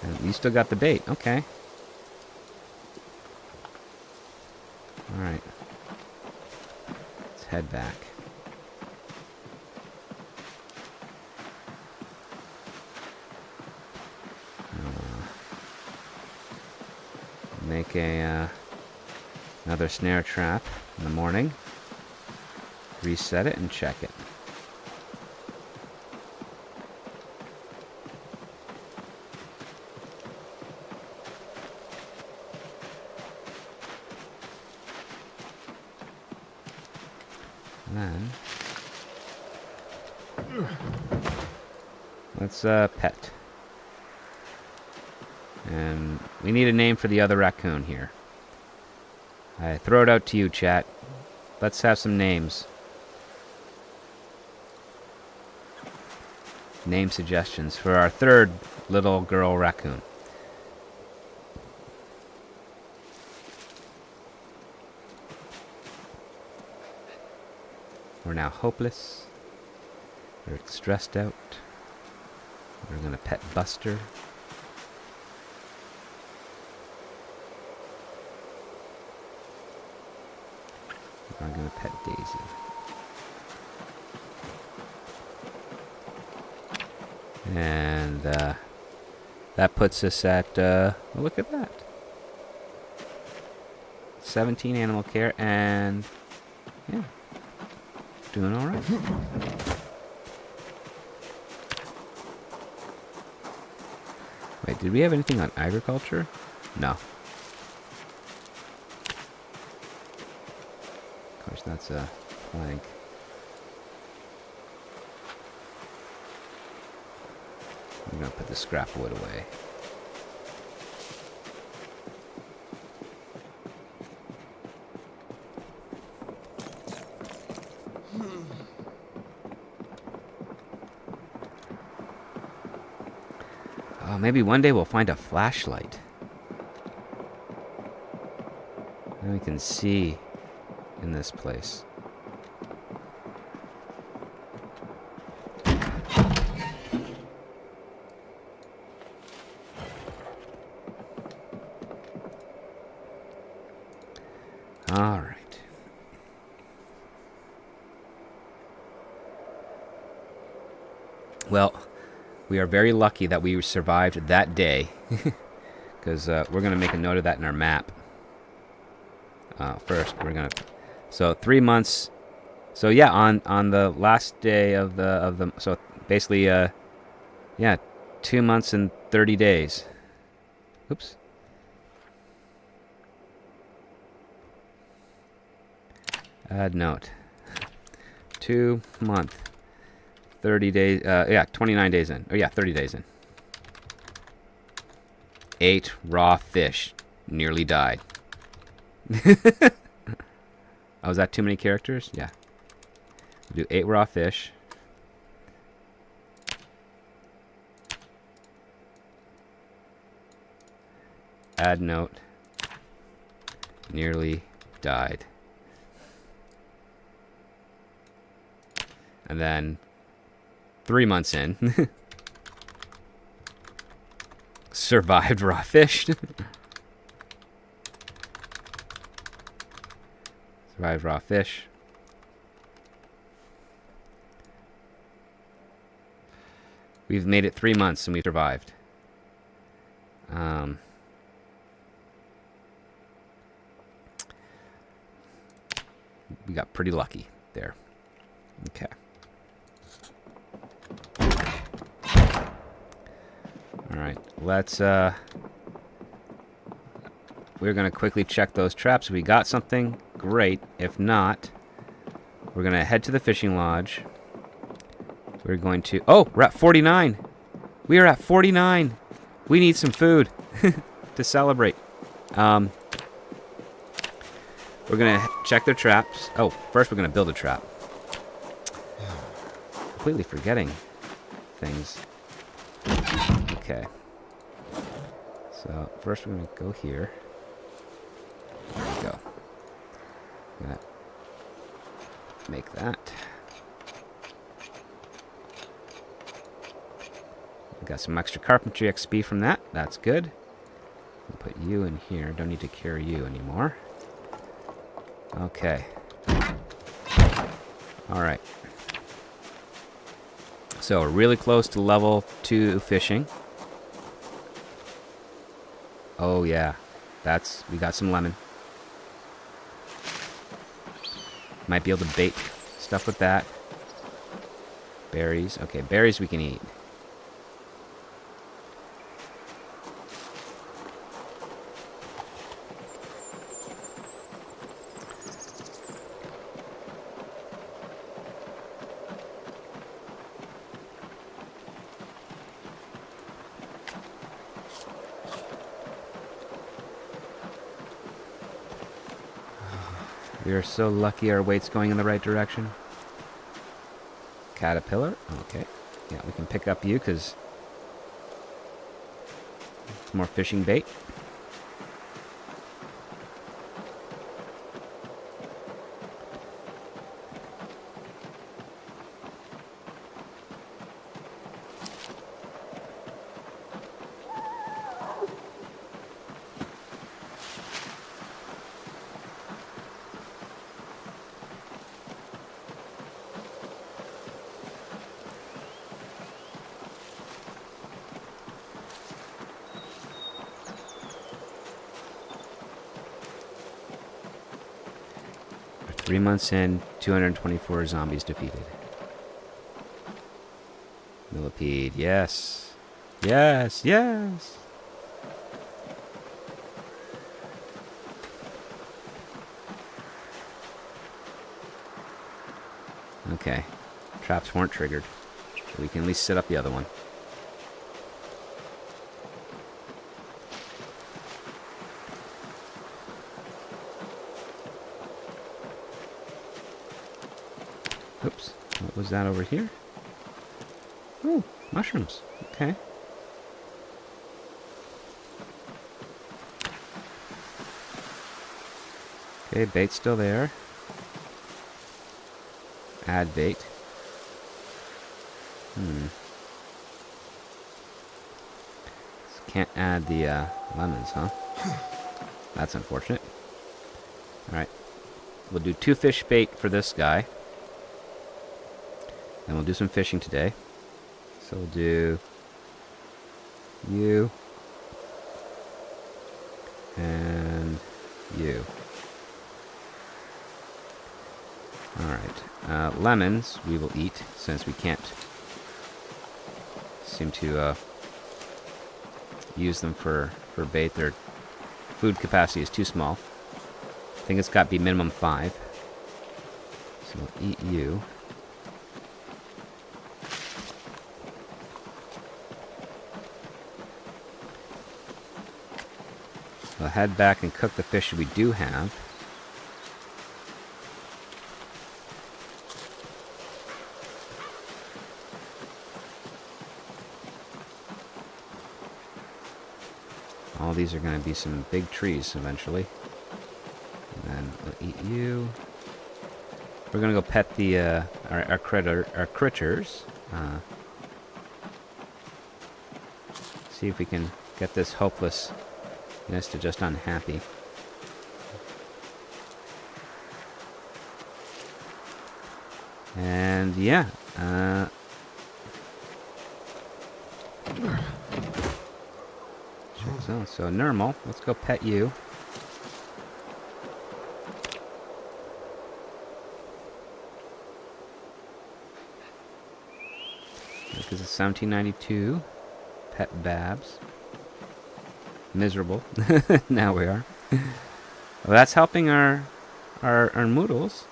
And you still got the bait. Okay. Alright. Let's head back. Make another snare trap in the morning. Reset it and check it. And then let's pet. And we need a name for the other raccoon here. I throw it out to you, chat. Let's have some names. Name suggestions for our third little girl raccoon. We're now hopeless. We're stressed out. We're gonna pet Buster. I'm gonna pet Daisy. And that puts us at, look at that. 17 animal care and, yeah, doing all right. Wait, did we have anything on agriculture? No. Of course, that's a plank. I'm gonna put the scrap wood away. Oh, maybe one day we'll find a flashlight. Then we can see in this place. All right. Well, we are very lucky that we survived that day, because we're going to make a note of that in our map. First, we're going to... So 3 months... So yeah, on the last day of the... So basically, yeah, 2 months and 30 days. Oops. Add note. 2 month, 30 days. Yeah, 29 days in. Oh yeah, 30 days in. 8 raw fish nearly died. Oh, is that too many characters? Yeah. We'll do 8 raw fish. Add note. Nearly died. And then 3 months in, survived raw fish. Survived raw fish. We've made it 3 months and we've survived. We got pretty lucky there. Okay. Alright, let's, we're going to quickly check those traps. If we got something, great. If not, we're going to head to the fishing lodge. We're going to... Oh, we're at 49. We are at 49. We need some food to celebrate. We're going to check their traps. Oh, first we're going to build a trap. Completely forgetting things. Okay. So, first we're going to go here. There we go. I'm going to make that. We got some extra carpentry XP from that. That's good. I'll put you in here. Don't need to carry you anymore. Okay. Alright. So, we're really close to level 2 fishing. Oh, yeah. We got some lemon. Might be able to bait stuff with that. Berries. Okay, berries we can eat. We are so lucky our weight's going in the right direction. Caterpillar. Okay. Yeah, we can pick up you because it's more fishing bait. We're 3 months in, 224 zombies defeated. Millipede, yes. Yes, yes. Okay. Traps weren't triggered. But we can at least set up the other one. Oops. What was that over here? Oh, mushrooms. Okay. Okay, bait's still there. Add bait. Can't add the lemons, huh? That's unfortunate. Alright. We'll do 2 fish bait for this guy. And we'll do some fishing today. So we'll do you and you. Alright. Lemons we will eat since we can't seem to use them for bait. Their food capacity is too small. I think it's got to be minimum 5. So we'll eat you. We'll head back and cook the fish we do have. All these are going to be some big trees eventually. And then we'll eat you. We're gonna go pet the our critters. See if we can get this hopelessness to just unhappy. And yeah, so normal. Let's go pet you. Because it's 1792. Pet Babs. Miserable. Now we are. Well, that's helping our moodles.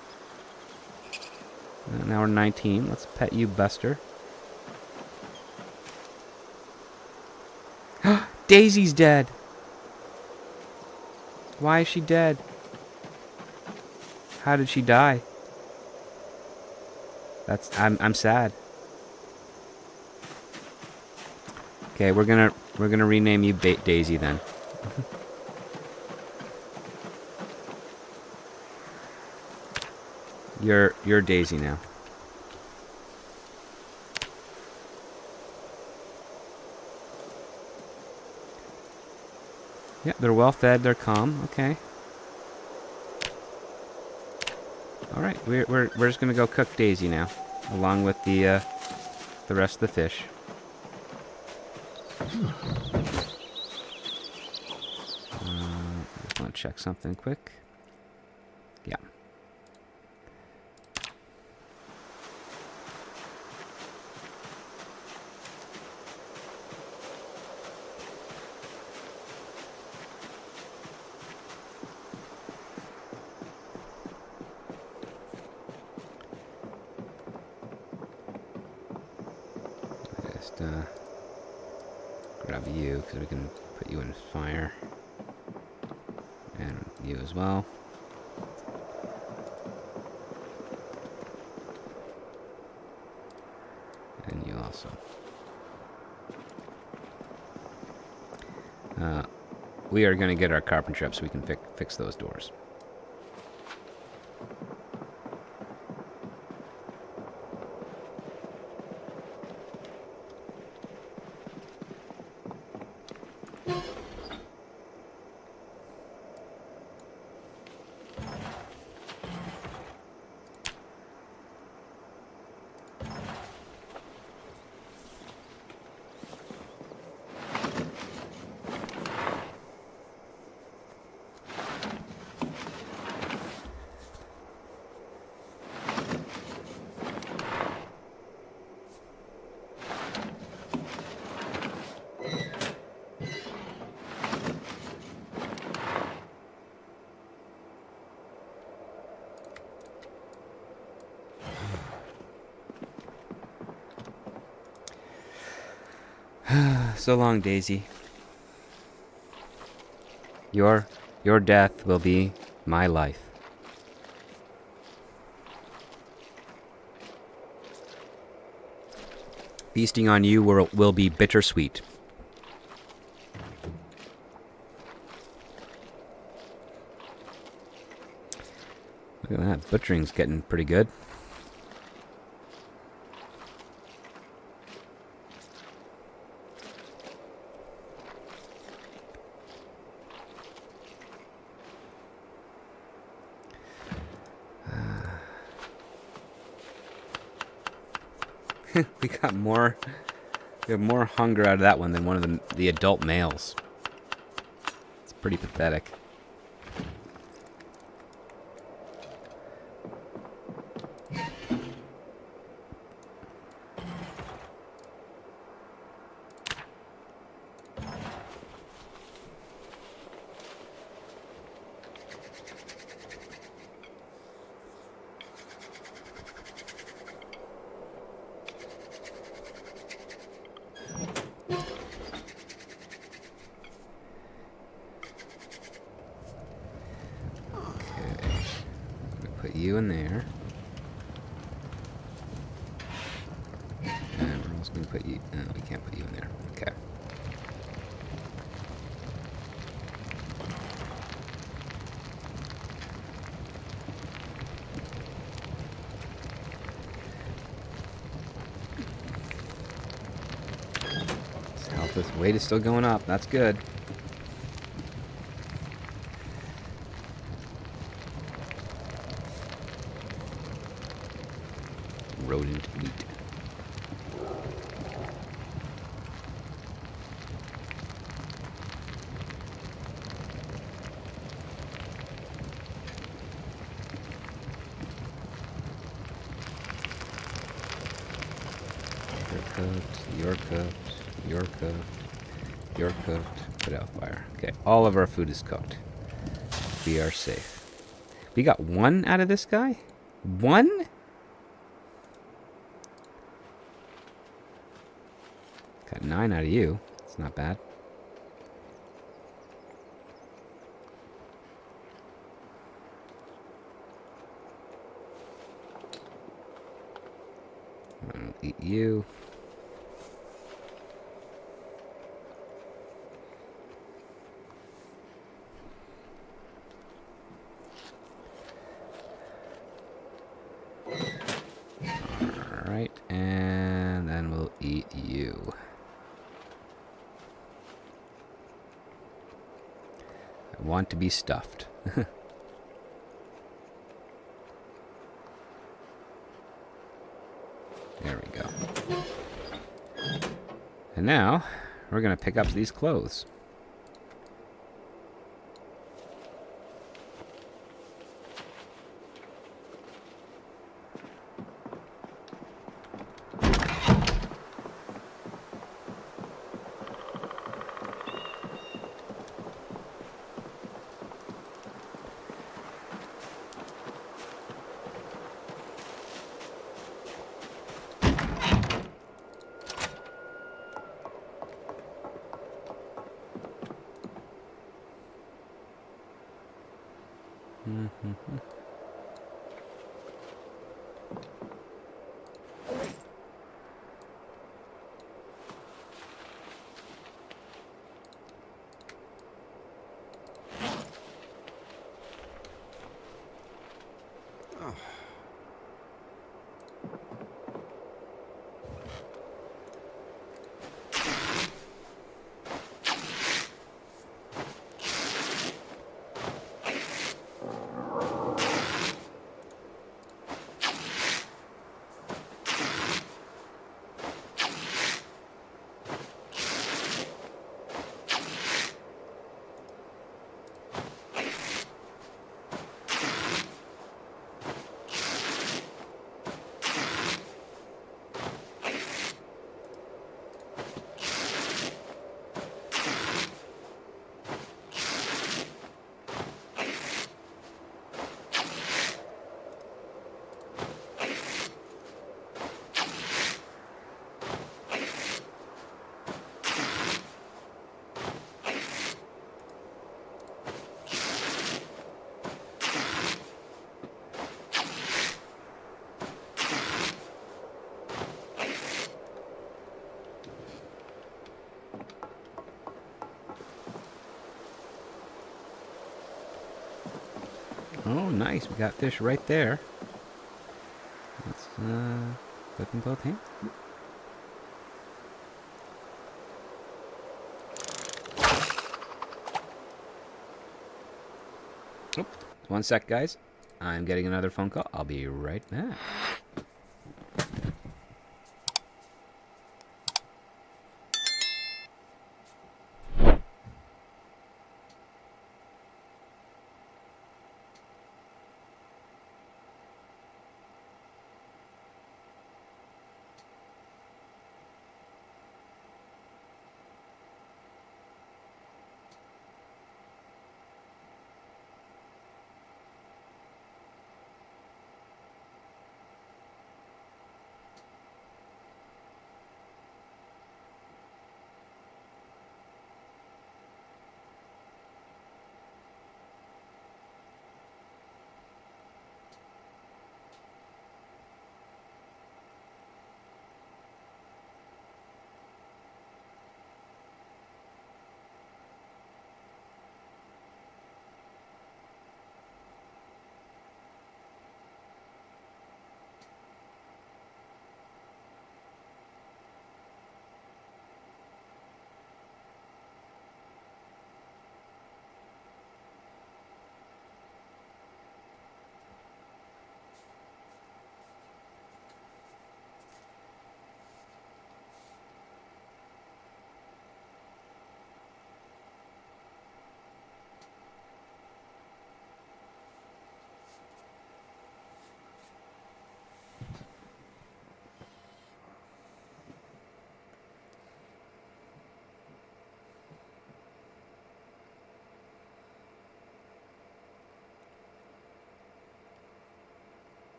Now we're 19. Let's pet you, Buster. Daisy's dead. Why is she dead? How did she die? I'm sad. Okay, we're gonna rename you Daisy then. You're Daisy now. Yeah, they're well fed. They're calm. Okay. All right, we're just gonna go cook Daisy now, along with the rest of the fish. Just want to check something quick. Yeah. Just grab you because we can put you in fire. And you as well. And you also. We are going to get our carpentry up so we can fix those doors. So long, Daisy. Your death will be my life. Feasting on you will be bittersweet. Look at that, butchering's getting pretty good. We got more. We have more hunger out of that one than one of the adult males. It's pretty pathetic. Put you in there. And we're also going to put you... No, we can't put you in there. Okay. Weight is still going up. That's good. Rodent meat. You're cooked. You're cooked. You're cooked. Put out fire. Okay, all of our food is cooked. We are safe. We got 1 out of this guy? 1? Got 9 out of you. It's not bad. I'll eat you. Alright, and then we'll eat you. I want to be stuffed. There we go. And now, we're going to pick up these clothes. Oh, nice. We got fish right there. Let's put them both hands. Oh, 1 sec, guys. I'm getting another phone call. I'll be right back.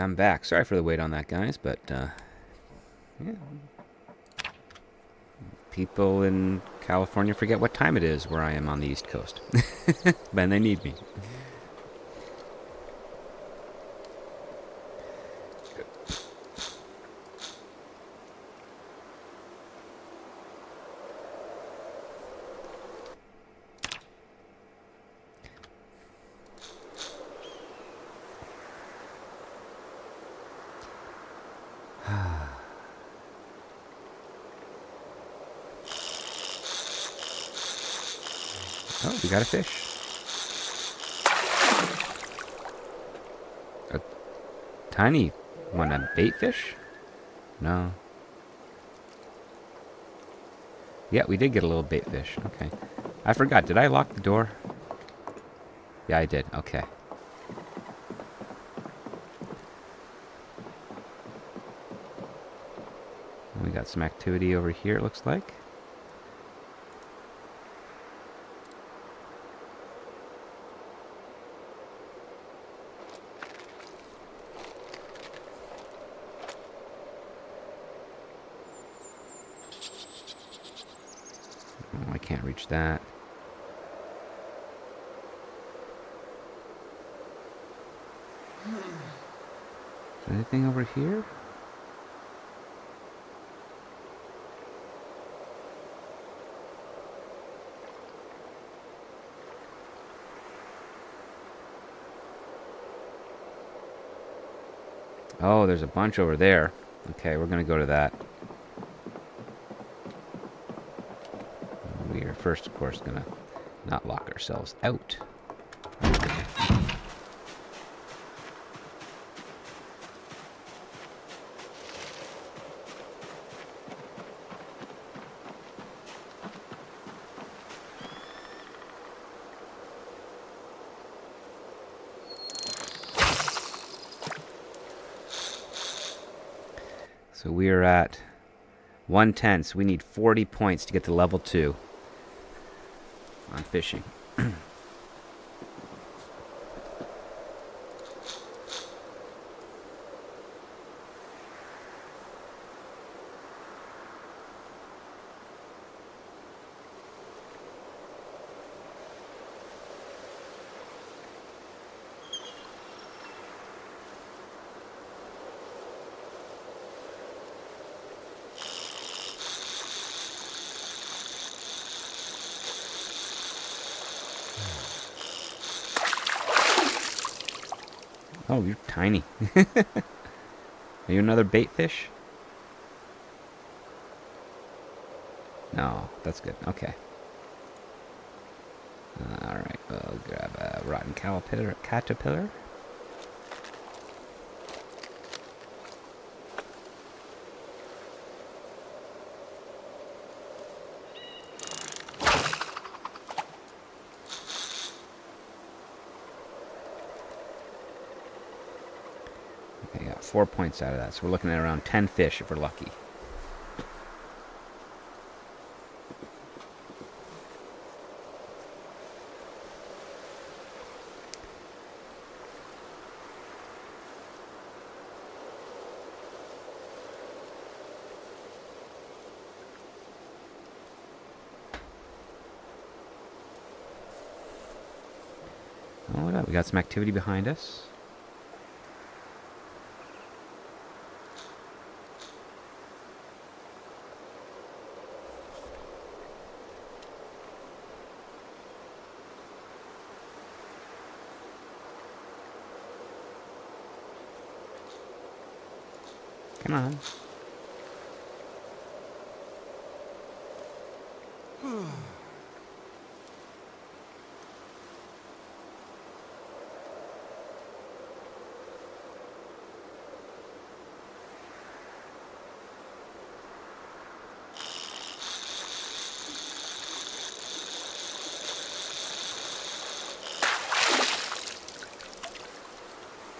I'm back. Sorry for the wait on that, guys, but yeah. People in California forget what time it is where I am on the East Coast. When they need me. Oh, we got a fish. A tiny one, a bait fish? No. Yeah, we did get a little bait fish. Okay. I forgot. Did I lock the door? Yeah, I did. Okay. We got some activity over here, it looks like. Oh, I can't reach that. Is there anything over here? Oh, there's a bunch over there. Okay, we're gonna go to that. We are first, of course, gonna not lock ourselves out. So we are at 110, so we need 40 points to get to level 2 on fishing. Oh, you're tiny. Are you another bait fish? No, that's good. Okay. Alright, we'll grab a rotten caterpillar. Okay, got 4 points out of that, so we're looking at around 10 fish if we're lucky. Oh, what up? We got some activity behind us. Come on.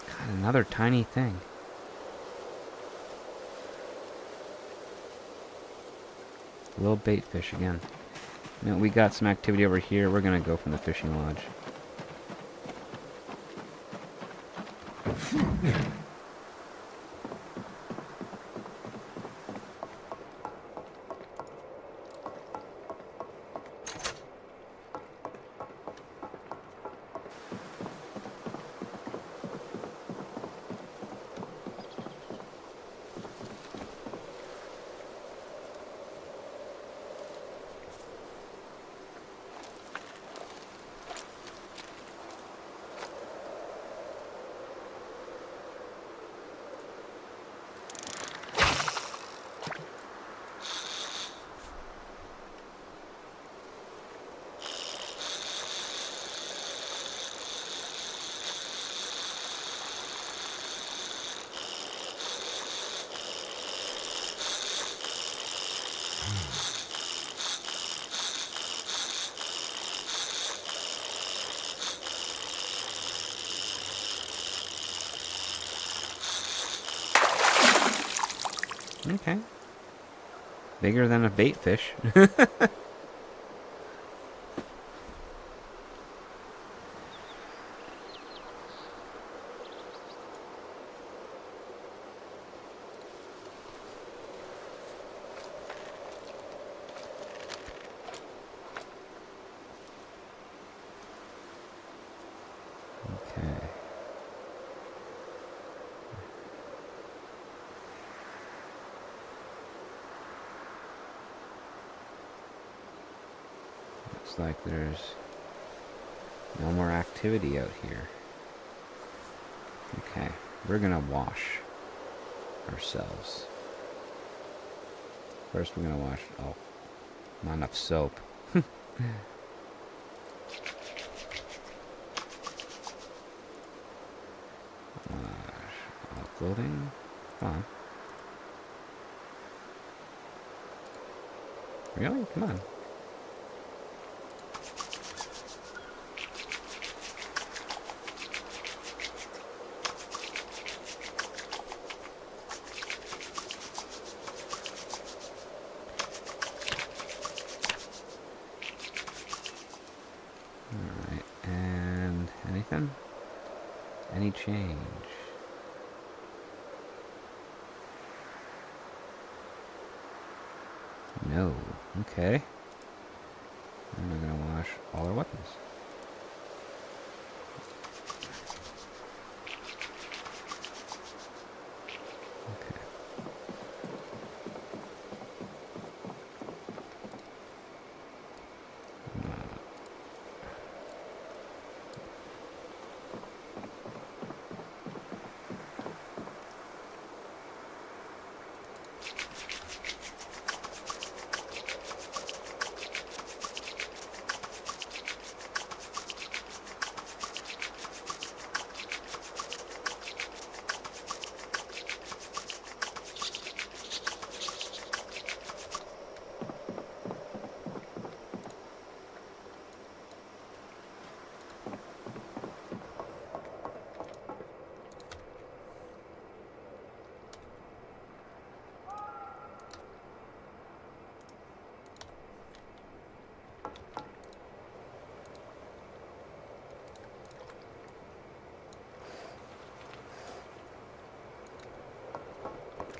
God, another tiny thing. Little bait fish again. Now we got some activity over here. We're gonna go from the fishing lodge. Okay. Bigger than a bait fish. Okay. Looks like there's no more activity out here. Okay, we're gonna wash ourselves. First we're gonna wash, oh, not enough soap. All clothing, come on. Really? Come on. Alright, and anything? Any change? No. Okay. And we're gonna wash all our weapons. Okay.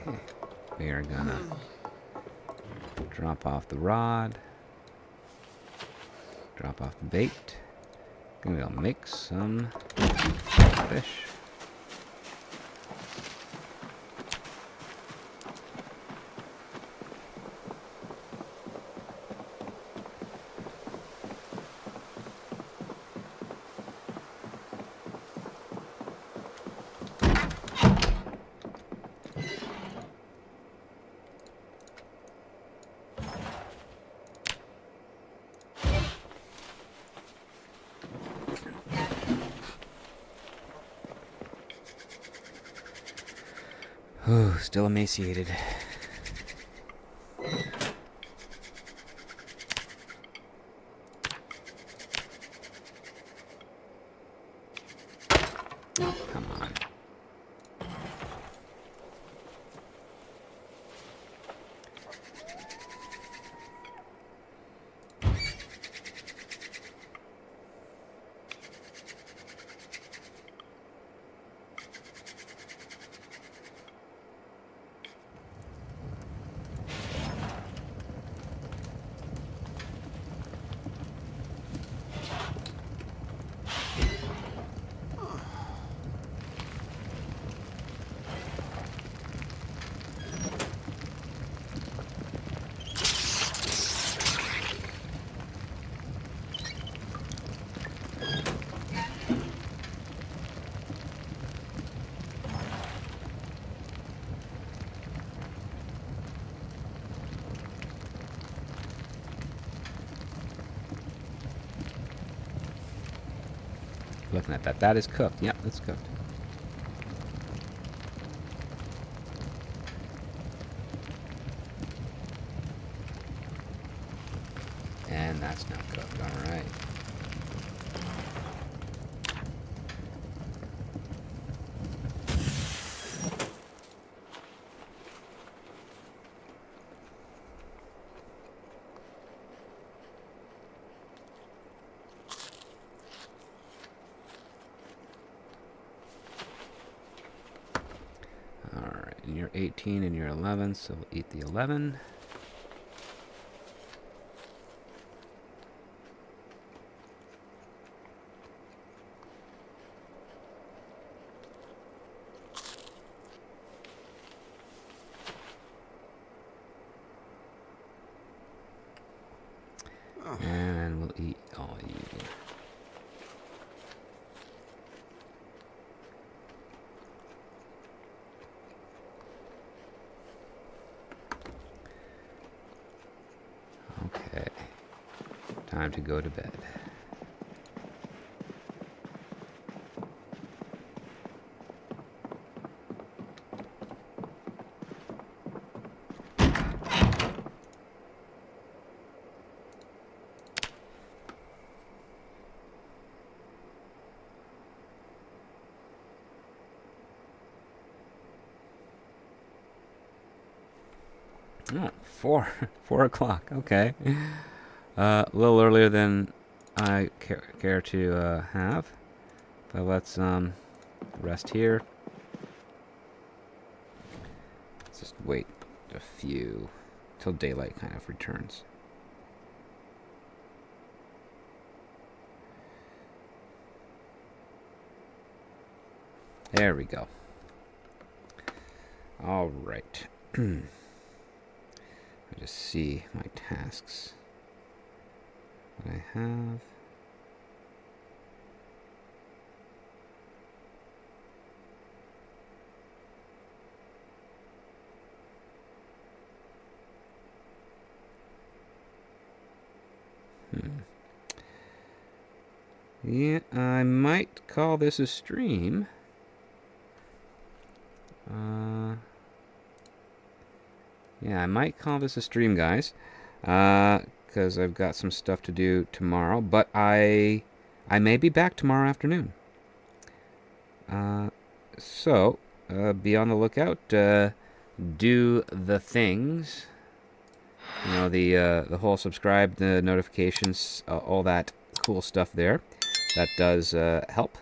Okay. We are gonna drop off the rod. Drop off the bait. Gonna go make some fish. Ooh, still emaciated. Oh, come on. Looking at that. That is cooked. Yep, that's cooked. And that's not cooked. All right. 18 and you're 11, so we'll eat the 11. And we'll eat all you. Okay. Time to go to bed. Oh, 4 o'clock. Okay. A little earlier than I care to have. But let's rest here. Let's just wait a few till daylight kind of returns. There we go. All right. I just see my tasks. What I have. Yeah, I might call this a stream. Yeah, I might call this a stream, guys, because I've got some stuff to do tomorrow. But I may be back tomorrow afternoon. So be on the lookout. Do the things. You know, the whole subscribe, the notifications, all that cool stuff there. That does help.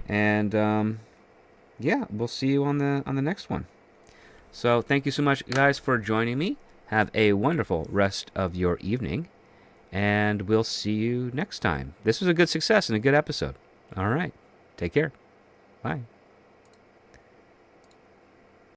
And yeah, we'll see you on the next one. So thank you so much, guys, for joining me. Have a wonderful rest of your evening, and we'll see you next time. This was a good success and a good episode. All right. Take care. Bye.